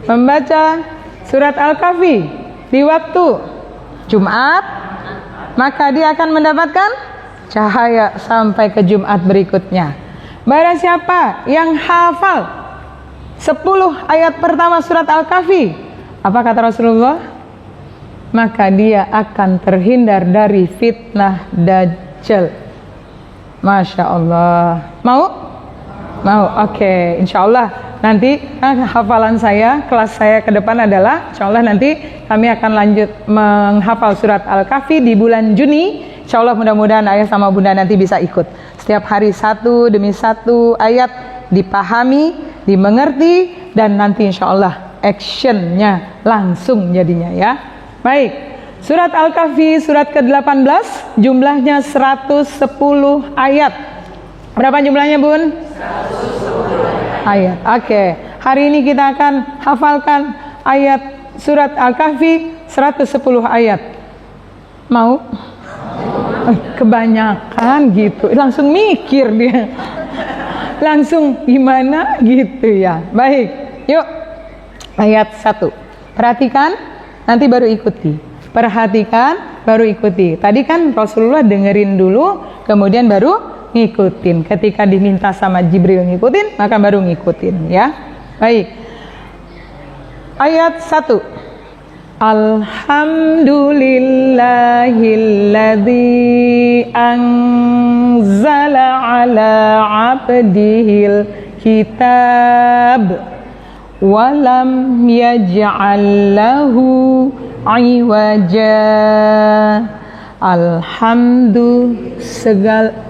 membaca surat Al-Kahfi di waktu Jumat, maka dia akan mendapatkan cahaya sampai ke Jumat berikutnya. Barang siapa yang hafal 10 ayat pertama surat Al-Kahfi, apa kata Rasulullah? Maka dia akan terhindar dari fitnah Dajjal. Masya Allah. Mau? Mau? Oke. Insya Allah nanti hafalan saya, kelas saya ke depan adalah insya Allah nanti kami akan lanjut menghafal surat Al-Kahfi di bulan Juni. Insya Allah mudah-mudahan ayah sama bunda nanti bisa ikut. Setiap hari satu demi satu ayat dipahami, dimengerti, dan nanti insya Allah actionnya langsung jadinya ya. Baik, surat Al-Kahfi surat ke-18 jumlahnya 110 ayat. Berapa jumlahnya bun? 110 ayat. Oke, hari ini kita akan hafalkan ayat surat Al-Kahfi 110 ayat. Mau? Kebanyakan gitu, langsung mikir dia. Langsung gimana gitu ya. Baik, yuk ayat 1. Perhatikan, nanti baru ikuti. Perhatikan, baru ikuti. Tadi kan Rasulullah dengerin dulu, kemudian baru ngikutin. Ketika diminta sama Jibril ngikutin, maka baru ngikutin ya. Baik. Ayat 1. Alhamdulillahilladzi anzala ala abdihil kitab walam yaj'al lahu iwaja.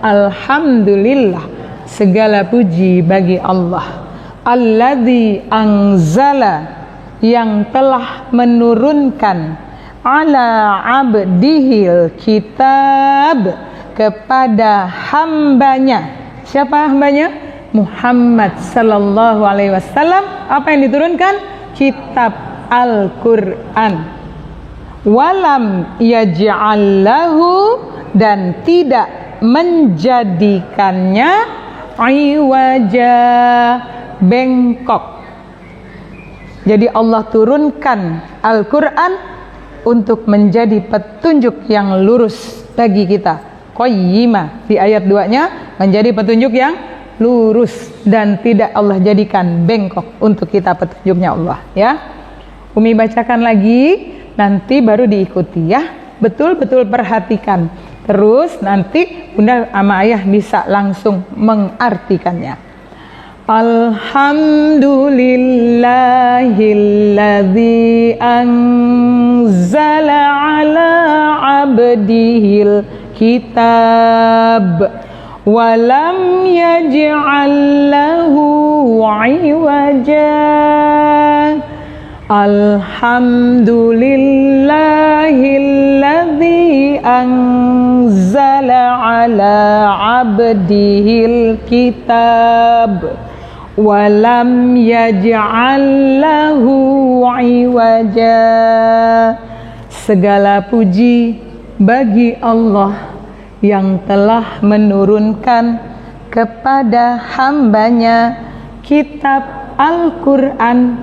Alhamdulillah, segala puji bagi Allah. Alladzi anzala, yang telah menurunkan, ala abdihil kitab, kepada hambanya. Siapa hambanya? Muhammad sallallahu alaihi wasallam. Apa yang diturunkan? Kitab Al-Quran. Walam yaj'al lahu, dan tidak menjadikannya, iwaja, bengkok. Jadi Allah turunkan Al-Quran untuk menjadi petunjuk yang lurus bagi kita. Qayyimah, di ayat 2-nya menjadi petunjuk yang lurus, dan tidak Allah jadikan bengkok untuk kita petunjuknya Allah ya. Umi bacakan lagi, nanti baru diikuti ya. Betul-betul perhatikan. Terus nanti bunda sama ayah bisa langsung mengartikannya. Alhamdulillahilladzi anzala ala abdihil kitab walam yaj'al lahu 'iwaja. Alhamdulillahilladzi anzala ala 'abdihil kitab walam yaj'al lahu 'iwaja. Segala puji bagi Allah yang telah menurunkan kepada hambanya kitab Al-Quran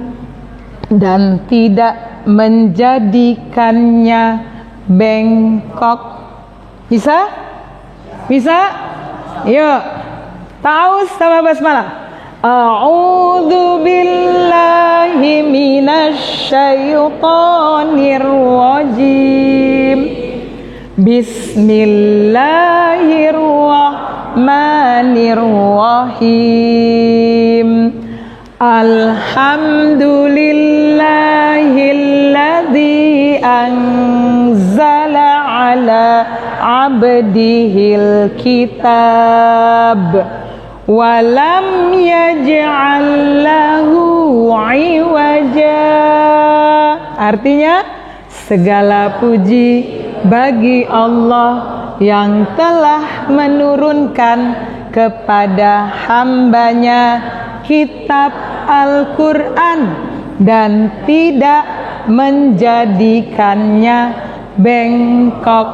dan tidak menjadikannya bengkok. Bisa? Bisa? Yuk, ta'awuz sama basmalah. A'udzu billahi minasy syaithanir rajim. Bismillahirrahmanirrahim. Alhamdulillahilladzi anzala ala 'abdihil kitab walam yaj'al lahu 'iwaja. Artinya, segala puji bagi Allah yang telah menurunkan kepada hambanya kitab Al-Quran dan tidak menjadikannya bengkok.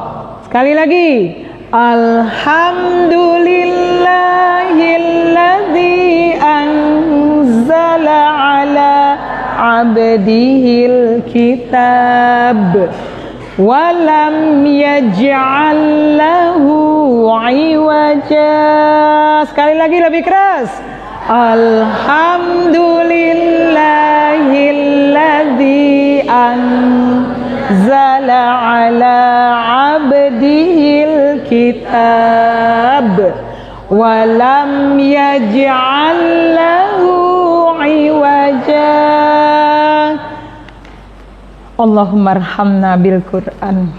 Sekali lagi, Alhamdulillahilladzi anzala ala 'abdihil kitab walam yaj'al lahu 'iwaja. Sekali lagi lebih keras. Alhamdulillahilladzi anzala ala 'abdihil kitab walam yaj'al lahu 'iwaja. Allahumma arhamna bil Quran.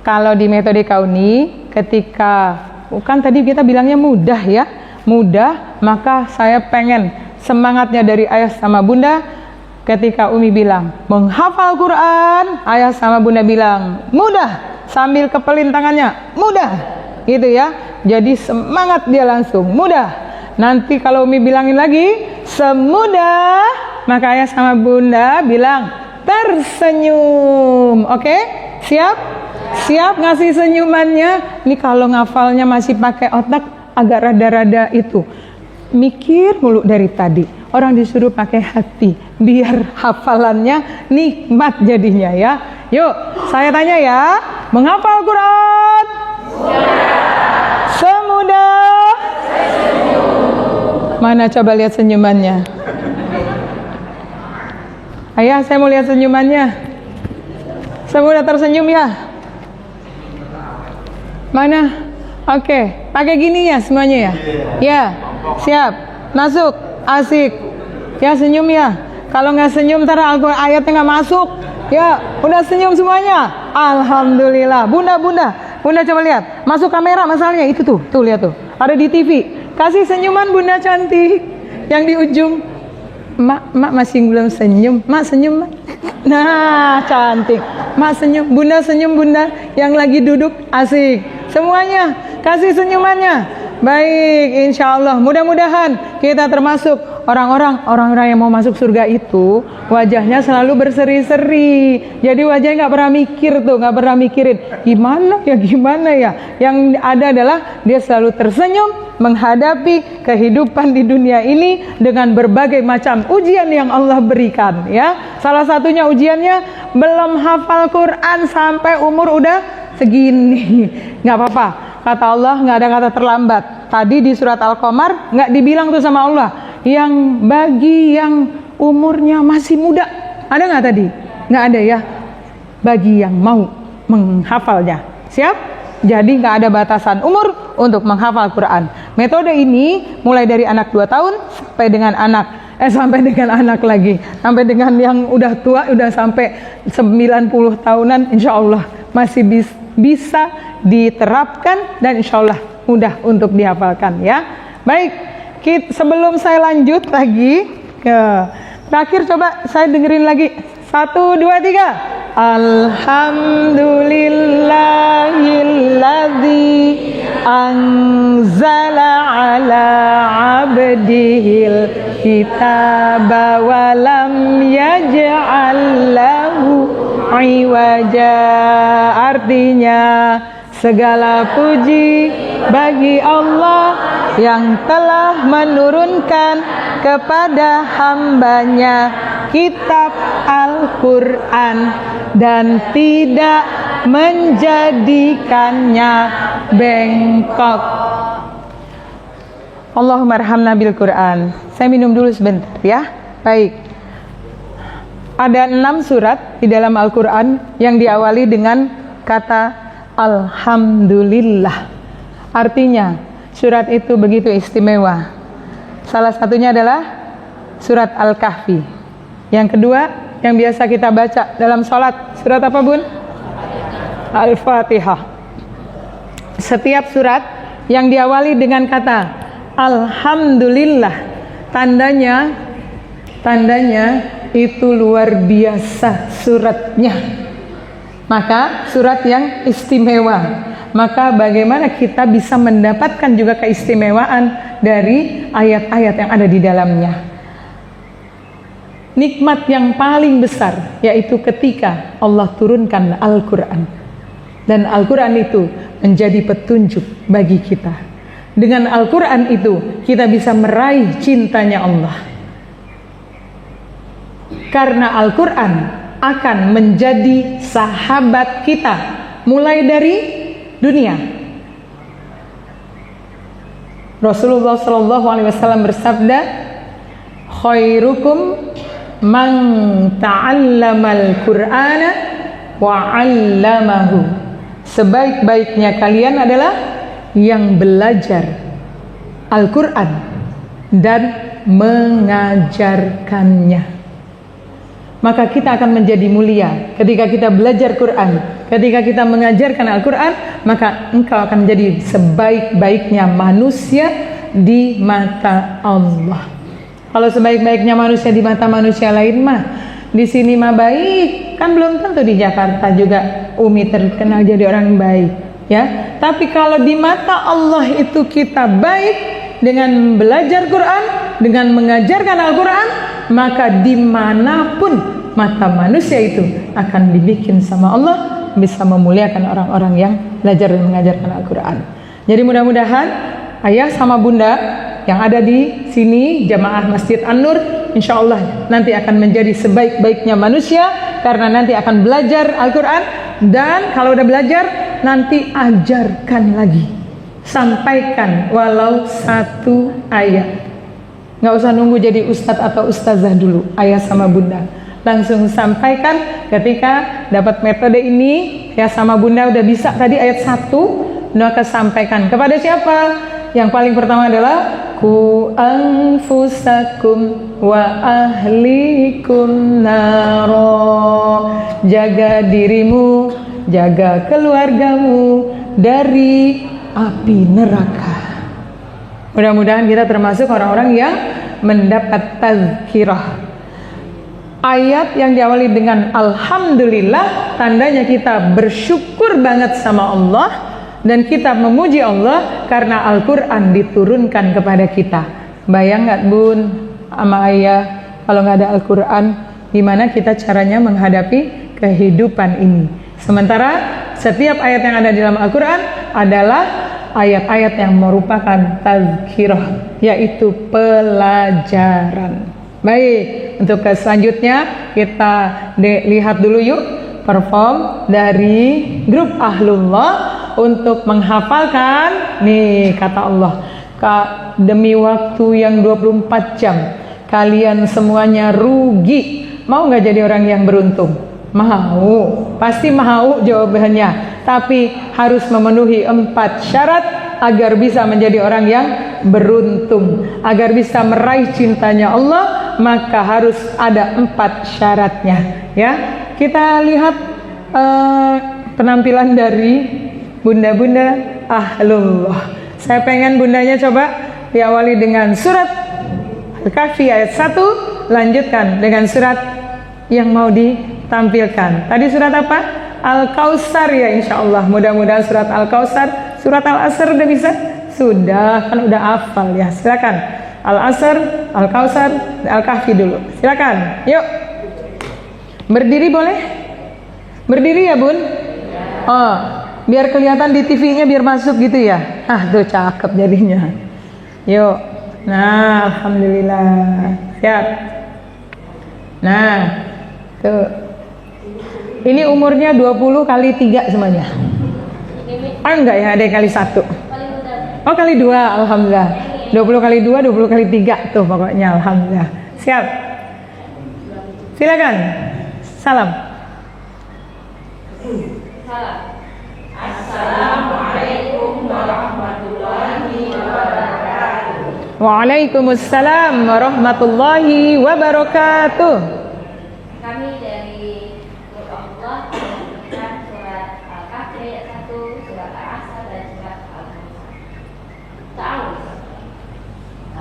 Kalau di metode kauni, ketika kan tadi kita bilangnya mudah ya, mudah, maka saya pengen semangatnya dari ayah sama bunda. Ketika Umi bilang menghafal Quran, ayah sama bunda bilang mudah, sambil kepelin tangannya mudah, gitu ya. Jadi semangat dia langsung mudah. Nanti kalau Umi bilangin lagi semudah, maka ayah sama bunda bilang tersenyum. Oke? Siap? Siap ngasih senyumannya. Ini kalau ngafalnya masih pakai otak agak rada-rada itu. Mikir mulu dari tadi. Orang disuruh pakai hati biar hafalannya nikmat jadinya ya. Yuk, saya tanya ya. Menghafal Quran semudah. Mana coba lihat senyumannya. Ayah, saya mau lihat senyumannya. Semudah tersenyum ya. Mana? Oke, pakai gini ya semuanya ya. Ya, siap. Masuk, asik. Ya senyum ya. Kalau nggak senyum ntar ayatnya nggak masuk. Ya, udah senyum semuanya. Alhamdulillah. Bunda coba lihat. Masuk kamera masalahnya itu tuh lihat tuh. Ada di TV. Kasih senyuman bunda cantik. Yang di ujung. Mak masih belum senyum. Mak senyum, Mak. Nah, cantik. Mak senyum, bunda senyum, bunda. Yang lagi duduk asik. Semuanya kasih senyumannya. Baik, insya Allah. Mudah-mudahan kita termasuk orang-orang yang mau masuk surga itu wajahnya selalu berseri-seri. Jadi wajahnya nggak pernah mikir tuh, nggak pernah mikirin gimana ya. Yang ada adalah dia selalu tersenyum menghadapi kehidupan di dunia ini dengan berbagai macam ujian yang Allah berikan. Ya, salah satunya ujiannya belum hafal Quran sampai umur udah segini. Nggak apa-apa. Kata Allah nggak ada kata terlambat. Tadi di surat Al-Qamar nggak dibilang tuh sama Allah. Yang bagi yang umurnya masih muda. Ada nggak tadi? Nggak ada ya. Bagi yang mau menghafalnya. Siap? Jadi nggak ada batasan umur untuk menghafal Quran. Metode ini mulai dari anak 2 tahun sampai dengan anak lagi. Sampai dengan yang udah tua, udah sampai 90 tahunan insya Allah masih bisa diterapkan dan insya Allah mudah untuk dihafalkan ya. Baik, sebelum saya lanjut lagi ke terakhir, coba saya dengerin lagi. 1, 2, 3. Alhamdulillahilladzi anzala ala abdihil kitaba wa lam yaj'al lahu iwaja. Artinya, segala puji bagi Allah yang telah menurunkan kepada hambanya kitab Al-Quran dan tidak menjadikannya bengkok. Allahumma arhamna bil Quran. Saya minum dulu sebentar ya. Baik. Ada 6 surat di dalam Al-Quran yang diawali dengan kata Alhamdulillah. Artinya surat itu begitu istimewa. Salah satunya adalah surat Al-Kahfi. Yang kedua yang biasa kita baca dalam sholat, surat apa bun? Al-Fatihah. Setiap surat yang diawali dengan kata Alhamdulillah, tandanya itu luar biasa suratnya. Maka surat yang istimewa. Maka bagaimana kita bisa mendapatkan juga keistimewaan dari ayat-ayat yang ada di dalamnya. Nikmat yang paling besar yaitu ketika Allah turunkan Al-Quran. Dan Al-Quran itu menjadi petunjuk bagi kita. Dengan Al-Quran itu kita bisa meraih cintanya Allah. Karena Al-Quran akan menjadi sahabat kita mulai dari dunia. Rasulullah SAW bersabda, khairukum man ta'allamal Qur'ana wa 'allamahu. Sebaik-baiknya kalian adalah yang belajar Al-Quran dan mengajarkannya. Maka kita akan menjadi mulia ketika kita belajar Quran, ketika kita mengajarkan Al-Quran, maka engkau akan menjadi sebaik-baiknya manusia di mata Allah. Kalau sebaik-baiknya manusia di mata manusia lain mah, di sini mah baik, kan belum tentu di Jakarta juga Umi terkenal jadi orang baik, ya. Tapi kalau di mata Allah itu kita baik dengan belajar Quran, dengan mengajarkan Al-Quran, maka dimanapun mata manusia itu akan dibikin sama Allah bisa memuliakan orang-orang yang belajar dan mengajarkan Al-Quran. Jadi mudah-mudahan ayah sama bunda yang ada di sini, jamaah Masjid An-Nur, insya Allah nanti akan menjadi sebaik-baiknya manusia karena nanti akan belajar Al-Quran. Dan kalau udah belajar, nanti ajarkan lagi, sampaikan walau 1 ayat. Nggak usah nunggu jadi ustadz atau ustazah dulu, ayah sama bunda. Langsung sampaikan ketika dapat metode ini, ya sama bunda udah bisa tadi ayat 1, maka sampaikan kepada siapa? Yang paling pertama adalah ku anfusakum wa ahlikum naro. Jaga dirimu, jaga keluargamu dari api neraka. Mudah-mudahan kita termasuk orang-orang yang mendapat tazkirah. Ayat yang diawali dengan Alhamdulillah, tandanya kita bersyukur banget sama Allah dan kita memuji Allah karena Al-Quran diturunkan kepada kita. Bayang nggak bun sama ayah, kalau nggak ada Al-Quran, gimana kita caranya menghadapi kehidupan ini? Sementara setiap ayat yang ada di dalam Al-Quran adalah ayat-ayat yang merupakan tazkirah, yaitu pelajaran. Baik, untuk ke selanjutnya kita lihat dulu yuk perform dari grup Ahlullah untuk menghafalkan nih kata Allah. Kak, demi waktu yang 24 jam kalian semuanya rugi. Mau nggak jadi orang yang beruntung? Mau, pasti mau jawabannya. Tapi harus memenuhi 4 syarat agar bisa menjadi orang yang beruntung, agar bisa meraih cintanya Allah, maka harus ada 4 syaratnya. Ya, kita lihat penampilan dari bunda-bunda Ahlullah. Saya pengen bundanya coba diawali dengan surat Al-Kahfi ayat 1, lanjutkan dengan surat yang mau ditampilkan. Tadi surat apa? Al-Kautsar ya insyaallah. Mudah-mudahan surat Al-Kautsar. Surat Al-Asr udah bisa? Sudah, kan udah hafal ya. Silakan. Al-Asr, Al-Kautsar, Al-Kahfi dulu. Silakan. Yuk. Berdiri boleh? Berdiri ya, Bun? Oh, biar kelihatan di TV-nya biar masuk gitu ya. Ah, tuh cakep jadinya. Yuk. Nah, alhamdulillah. Siap. Nah, tuh. Ini umurnya 20 kali 3 semuanya. Ah, enggak ya, ada yang kali 1. Oh, kali 2, alhamdulillah. 20 kali 2, 20 kali 3 tuh pokoknya, alhamdulillah. Siap. Silakan. Salam. Assalamualaikum warahmatullahi wabarakatuh. Waalaikumsalam warahmatullahi wabarakatuh. Kami dari Nur Allah membacakan surat Al-Kahfi ayat 1, surat Al-Asr dan surat Al-Kahfi.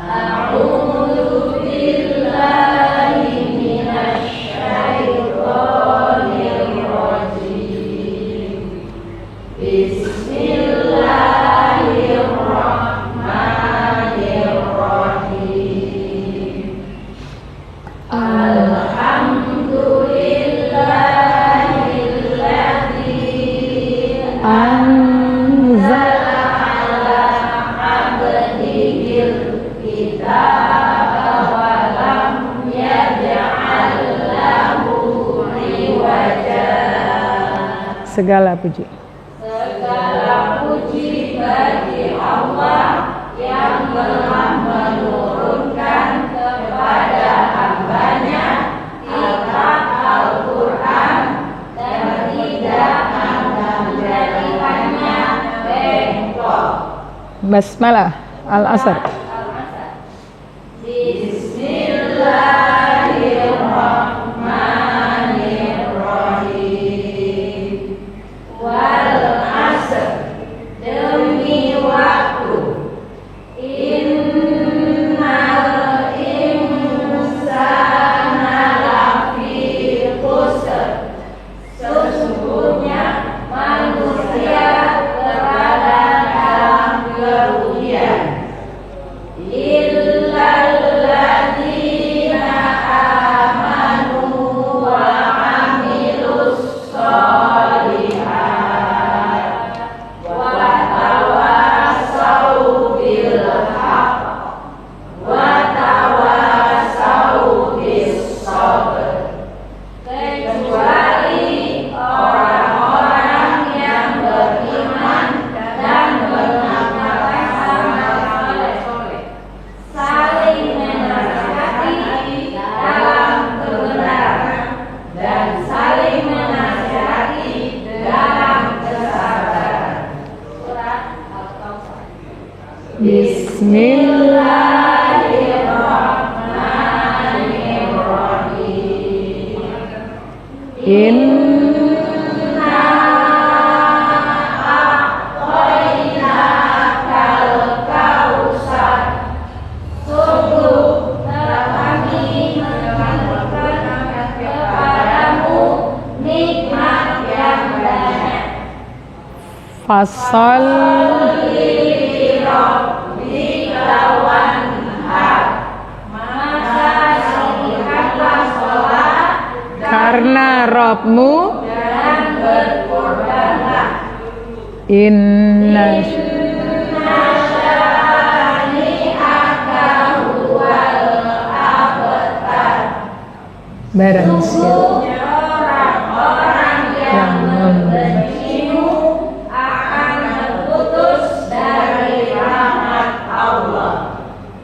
A'udzu billahi minasy syaithanir rajim. Bismillahirrahmanirrahim. Segala puji. Segala puji bagi Allah yang telah menurunkan kepada hamba-Nya kitab Al-Quran dan tidak menjadikannya bengkok. Basmalah Al-Asr. Bismillahirrahmanirrahim. Wal asr, demi waktu. Innal insana lafi khusr. Sesungguhnya manusia berada dalam kerugian. Illalladzina amanu wa amilus sholihat wa tawassaw bil haqq wa tawassaw bis sabr. Kecuali orang-orang yang beriman dan beramal soleh, saling menasihati dalam kebenaran dan saling menasihati dalam kesabaran. Surat Al-Kautsar. Bismillahirrahmanirrahim. A'tainakal Kautsar. Sungguh telah kami memberikan kepadamu nikmat yang banyak. Fasal Lirabbika wanhar. Maka singkatlah sholat karena Rabbmu dan berkorbanlah. inna Nasyani'aka huwal abtar. barang siapa Orang-orang yang membencimu akan terputus dari rahmat Allah.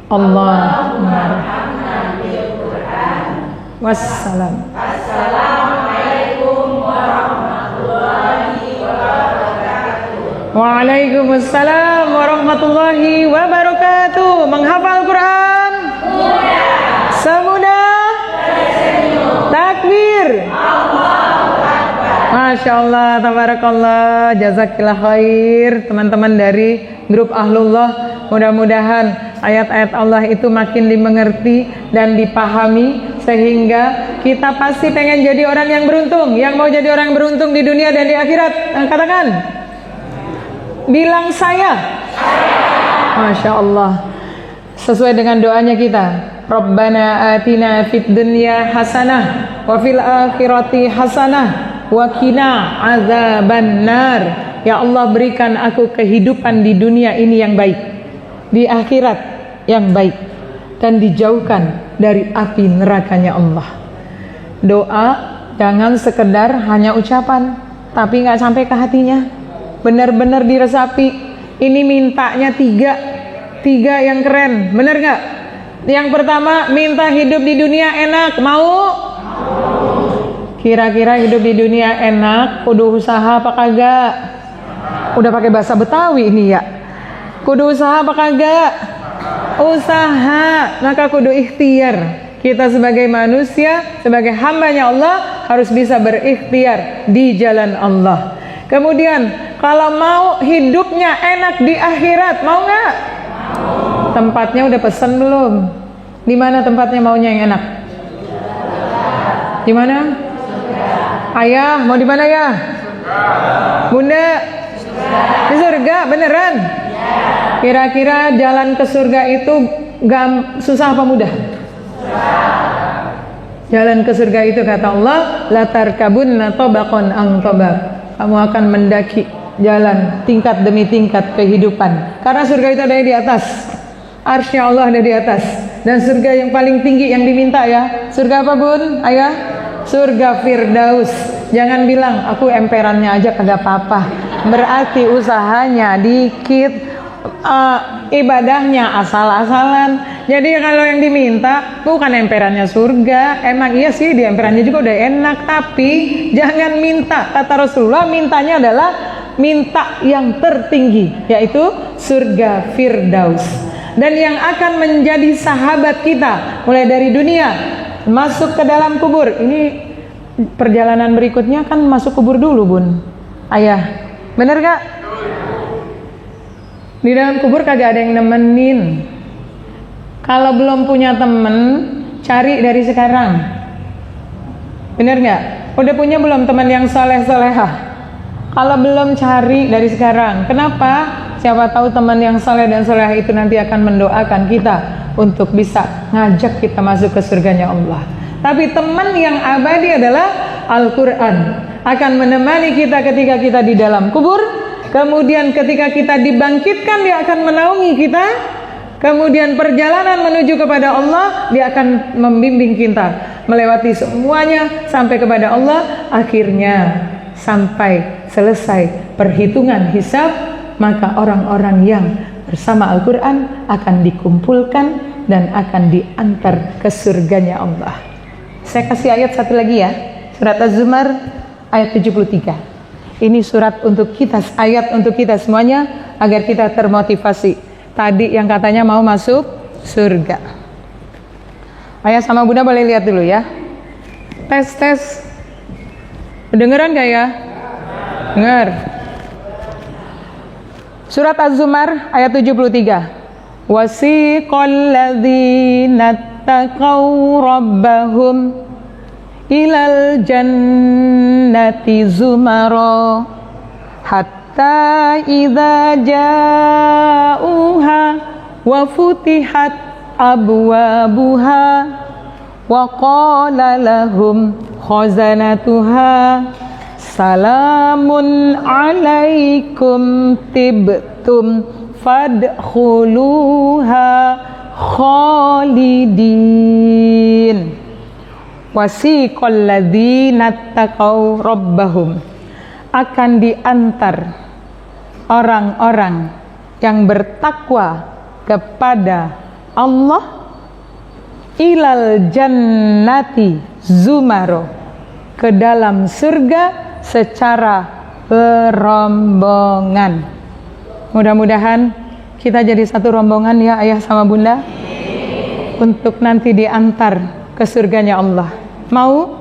Allahumma Rahman bil Quran. wassalam. Assalamualaikum warahmatullahi wabarakatuh. Waalaikumsalam warahmatullahi wabarakatuh. Menghafal Quran semudah takbir. Masya Allah, tabarakallah, jazakillah khair. Teman-teman dari grup Ahlullah. Mudah-mudahan ayat-ayat Allah itu makin dimengerti dan dipahami, sehingga kita pasti pengen jadi orang yang beruntung. Yang mau jadi orang beruntung di dunia dan di akhirat, katakan, bilang saya. Masya Allah. Sesuai dengan doanya kita, Rabbana atina fid dunya hasanah wa fil akhirati hasanah wa qina azabannar. Ya Allah, berikan aku kehidupan di dunia ini yang baik, di akhirat yang baik, dan dijauhkan dari api nerakanya Allah. Doa jangan sekedar hanya ucapan, tapi nggak sampai ke hatinya, benar-benar diresapi. Ini mintanya tiga yang keren, bener nggak? Yang pertama, minta hidup di dunia enak, mau? Kira-kira hidup di dunia enak, kudu usaha apa kagak? Udah pakai bahasa Betawi ini ya. Kudu usaha apa kagak? Usaha, maka kudu ikhtiar. Kita sebagai manusia, sebagai hambanya Allah, harus bisa berikhtiar di jalan Allah. Kemudian, kalau mau hidupnya enak di akhirat, mau nggak? Tempatnya udah pesen belum? Di mana tempatnya maunya yang enak? Di mana? Ayah, mau di mana ya? Bunda? Di surga, beneran? Kira-kira jalan ke surga itu susah apa mudah? Jalan ke surga itu kata Allah, latar kabunna tobakon ang tobak. Kamu akan mendaki jalan tingkat demi tingkat kehidupan. Karena surga itu ada di atas. Arsy Allah ada di atas. Dan surga yang paling tinggi yang diminta ya. Surga apa bun? Ayah? Surga Firdaus. Jangan bilang aku emperannya aja kagak apa-apa. Berarti usahanya dikit, ibadahnya asal-asalan. Jadi kalau yang diminta bukan emperannya surga. Emang iya sih di emperannya juga udah enak, tapi jangan minta. Kata Rasulullah, mintanya adalah minta yang tertinggi, yaitu surga Firdaus. Dan yang akan menjadi sahabat kita mulai dari dunia masuk ke dalam kubur. Ini perjalanan berikutnya kan masuk kubur dulu bun, ayah, bener gak? Di dalam kubur kagak ada yang nemenin. Kalau belum punya temen, cari dari sekarang. Bener gak? Udah punya belum teman yang soleh-solehah? Kalau belum, cari dari sekarang. Kenapa? Siapa tahu teman yang soleh dan solehah itu nanti akan mendoakan kita untuk bisa ngajak kita masuk ke surganya Allah. Tapi teman yang abadi adalah Al-Quran. Akan menemani kita ketika kita di dalam kubur. Kemudian ketika kita dibangkitkan, dia akan menaungi kita. Kemudian perjalanan menuju kepada Allah, dia akan membimbing kita melewati semuanya sampai kepada Allah. Akhirnya sampai selesai perhitungan hisab, maka orang-orang yang bersama Al-Quran akan dikumpulkan dan akan diantar ke surganya Allah. Saya kasih ayat satu lagi ya, surat Az-Zumar ayat 73. Ini surat untuk kita, ayat untuk kita semuanya agar kita termotivasi. Tadi yang katanya mau masuk surga. Ayah sama bunda boleh lihat dulu ya. Tes. Kedengeran gak ya? Dengar. Surat Az-Zumar ayat 73. Wasiqal ladzina taqaw rabbahum ilal jannati zumara hatta idza ja'uha wa futihat abwabuha wa qala lahum khazanatuha salamun alaikum tibtum fadkhuluha khalidin. Wasiqal ladzina taqaw rabbahum, akan diantar orang-orang yang bertakwa kepada Allah ilal jannati zumaro, ke dalam surga secara berombongan. Mudah-mudahan kita jadi satu rombongan ya ayah sama bunda, untuk nanti diantar ke surganya Allah. Mau?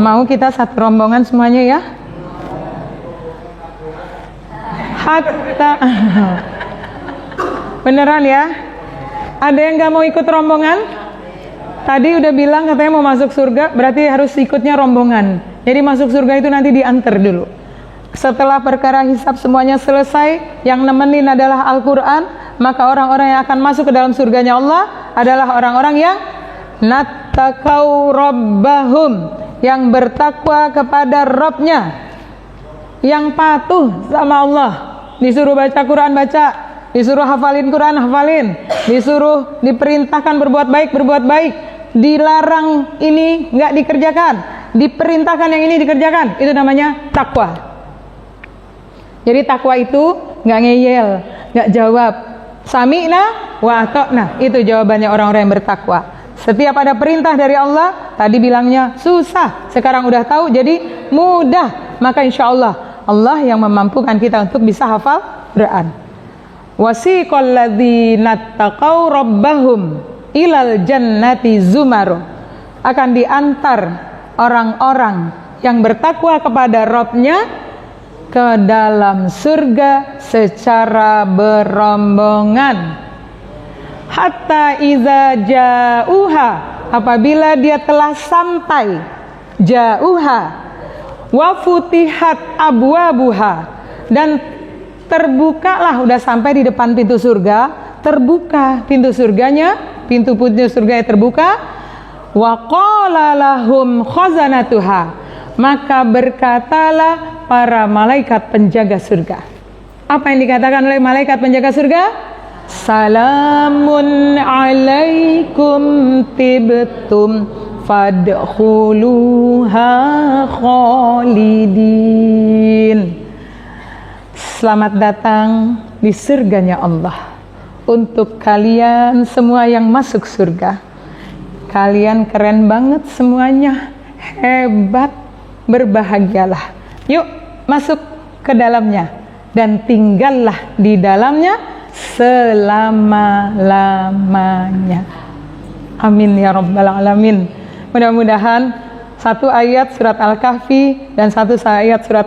Mau kita satu rombongan semuanya ya? hatta beneran ya? Ada yang gak mau ikut rombongan? Tadi udah bilang katanya mau masuk surga, berarti harus ikutnya rombongan. Jadi masuk surga itu nanti diantar dulu. Setelah perkara hisab semuanya selesai, yang nemenin adalah Al-Quran, maka orang-orang yang akan masuk ke dalam surganya Allah adalah orang-orang yang nattaqau rabbahum, yang bertakwa kepada Rabbnya, yang patuh sama Allah. Disuruh baca Quran baca, disuruh hafalin Quran hafalin, disuruh diperintahkan berbuat baik, dilarang ini nggak dikerjakan, diperintahkan yang ini dikerjakan. Itu namanya takwa. Jadi takwa itu nggak ngeyel, nggak jawab sami'na wa ata'na. Itu jawabannya orang-orang yang bertakwa. Setiap ada perintah dari Allah, tadi bilangnya susah, sekarang udah tahu jadi mudah. Maka insya Allah Allah yang memampukan kita untuk bisa hafal Quran. Wasiqal ladzina taqaw rabbahum ilal jannati zumaru, akan diantar orang-orang yang bertakwa kepada Rabbnya ke dalam surga secara berombongan. Hatta iza ja'uha, apabila dia telah sampai, ja'uha wa futihat abwabuha, dan terbukalah, udah sampai di depan pintu surga, terbuka pintu surganya, pintu surga terbuka. Wa qala lahum khazanatuha, maka berkatalah para malaikat penjaga surga. Apa yang dikatakan oleh malaikat penjaga surga? Salamun alaikum tibtum fadkhuluha khalidin. Selamat datang di surganya Allah untuk kalian semua yang masuk surga. Kalian keren banget semuanya, hebat, berbahagialah. Yuk masuk ke dalamnya dan tinggallah di dalamnya selama-lamanya. Amin ya rabbal alamin. Mudah-mudahan satu ayat surat Al-Kahfi dan satu ayat surat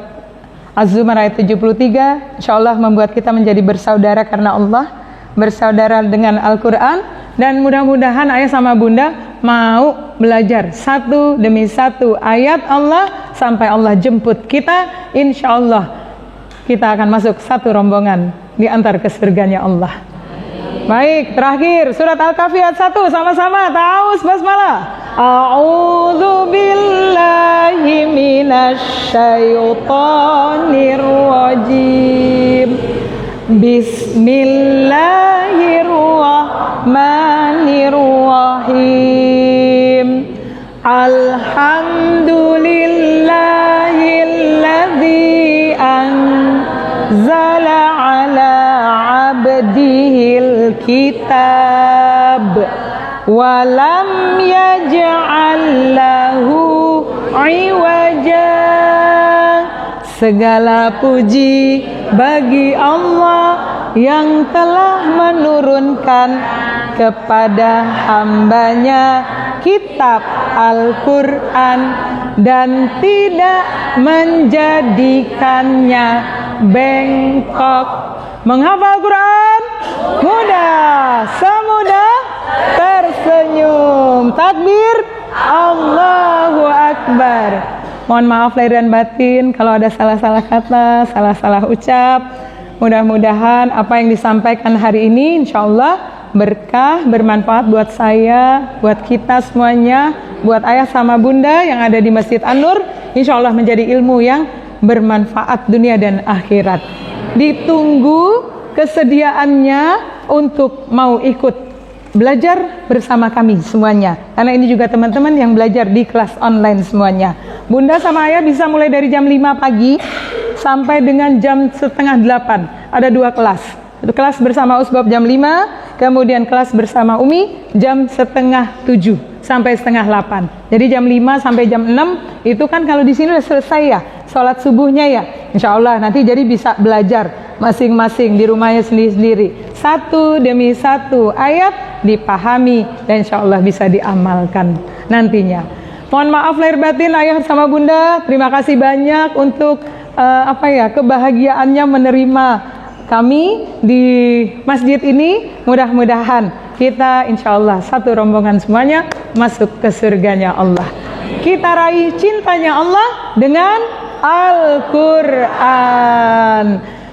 Az-Zumar ayat 73 insyaallah membuat kita menjadi bersaudara karena Allah, bersaudara dengan Al-Quran. Dan mudah-mudahan ayah sama bunda mau belajar satu demi satu ayat Allah sampai Allah jemput kita. Insya Allah kita akan masuk satu rombongan diantar ke surganya Allah. Baik, terakhir surat Al-Kahfi ayat 1 sama-sama taus basmalah. A'udzu billahi minasyaitonir rajim. Bismillahirrahmanirrahim. Alhamdulillahilladzi anzala ala abdihil kitab wa lam yaj'al lahu iwaja. Segala puji bagi Allah yang telah menurunkan kepada hambanya kitab Al-Quran dan tidak menjadikannya bengkok. Menghafal Quran mudah, semudah tersenyum. Takbir, Allahu Akbar. Mohon maaf lahir dan batin kalau ada salah-salah kata, salah-salah ucap. Mudah-mudahan apa yang disampaikan hari ini insya Allah berkah, bermanfaat buat saya, buat kita semuanya, buat ayah sama bunda yang ada di Masjid An-Nur. Insya Allah menjadi ilmu yang bermanfaat dunia dan akhirat. Ditunggu kesediaannya untuk mau ikut belajar bersama kami semuanya, karena ini juga teman-teman yang belajar di kelas online semuanya. Bunda sama ayah bisa mulai dari jam 5 pagi sampai dengan jam setengah 8. Ada 2 kelas. Kelas bersama Usbab jam 5, kemudian kelas bersama Umi jam setengah 7 sampai setengah 8. Jadi jam 5 sampai jam 6 itu kan kalau di sini udah selesai ya, sholat subuhnya ya. Insya Allah nanti jadi bisa belajar masing-masing di rumahnya sendiri-sendiri. Satu demi satu ayat dipahami dan insya Allah bisa diamalkan nantinya. Mohon maaf lahir batin ayah sama bunda, terima kasih banyak untuk kebahagiaannya menerima kami di masjid ini. Mudah-mudahan kita insya Allah satu rombongan semuanya masuk ke surganya Allah. Kita raih cintanya Allah dengan Al-Quran.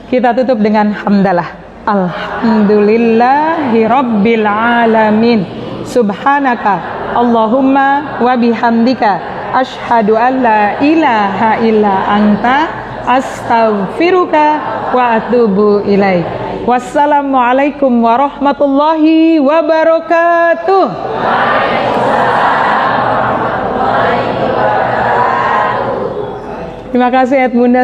Kita tutup dengan hamdalah. Alhamdulillahirabbil alamin. Subhanaka Allahumma wa bihamdika asyhadu an la ilaha illa anta astaghfiruka wa atubu ilaik. Wassalamualaikum warahmatullahi wabarakatuh. Terima kasih Ed Bunda.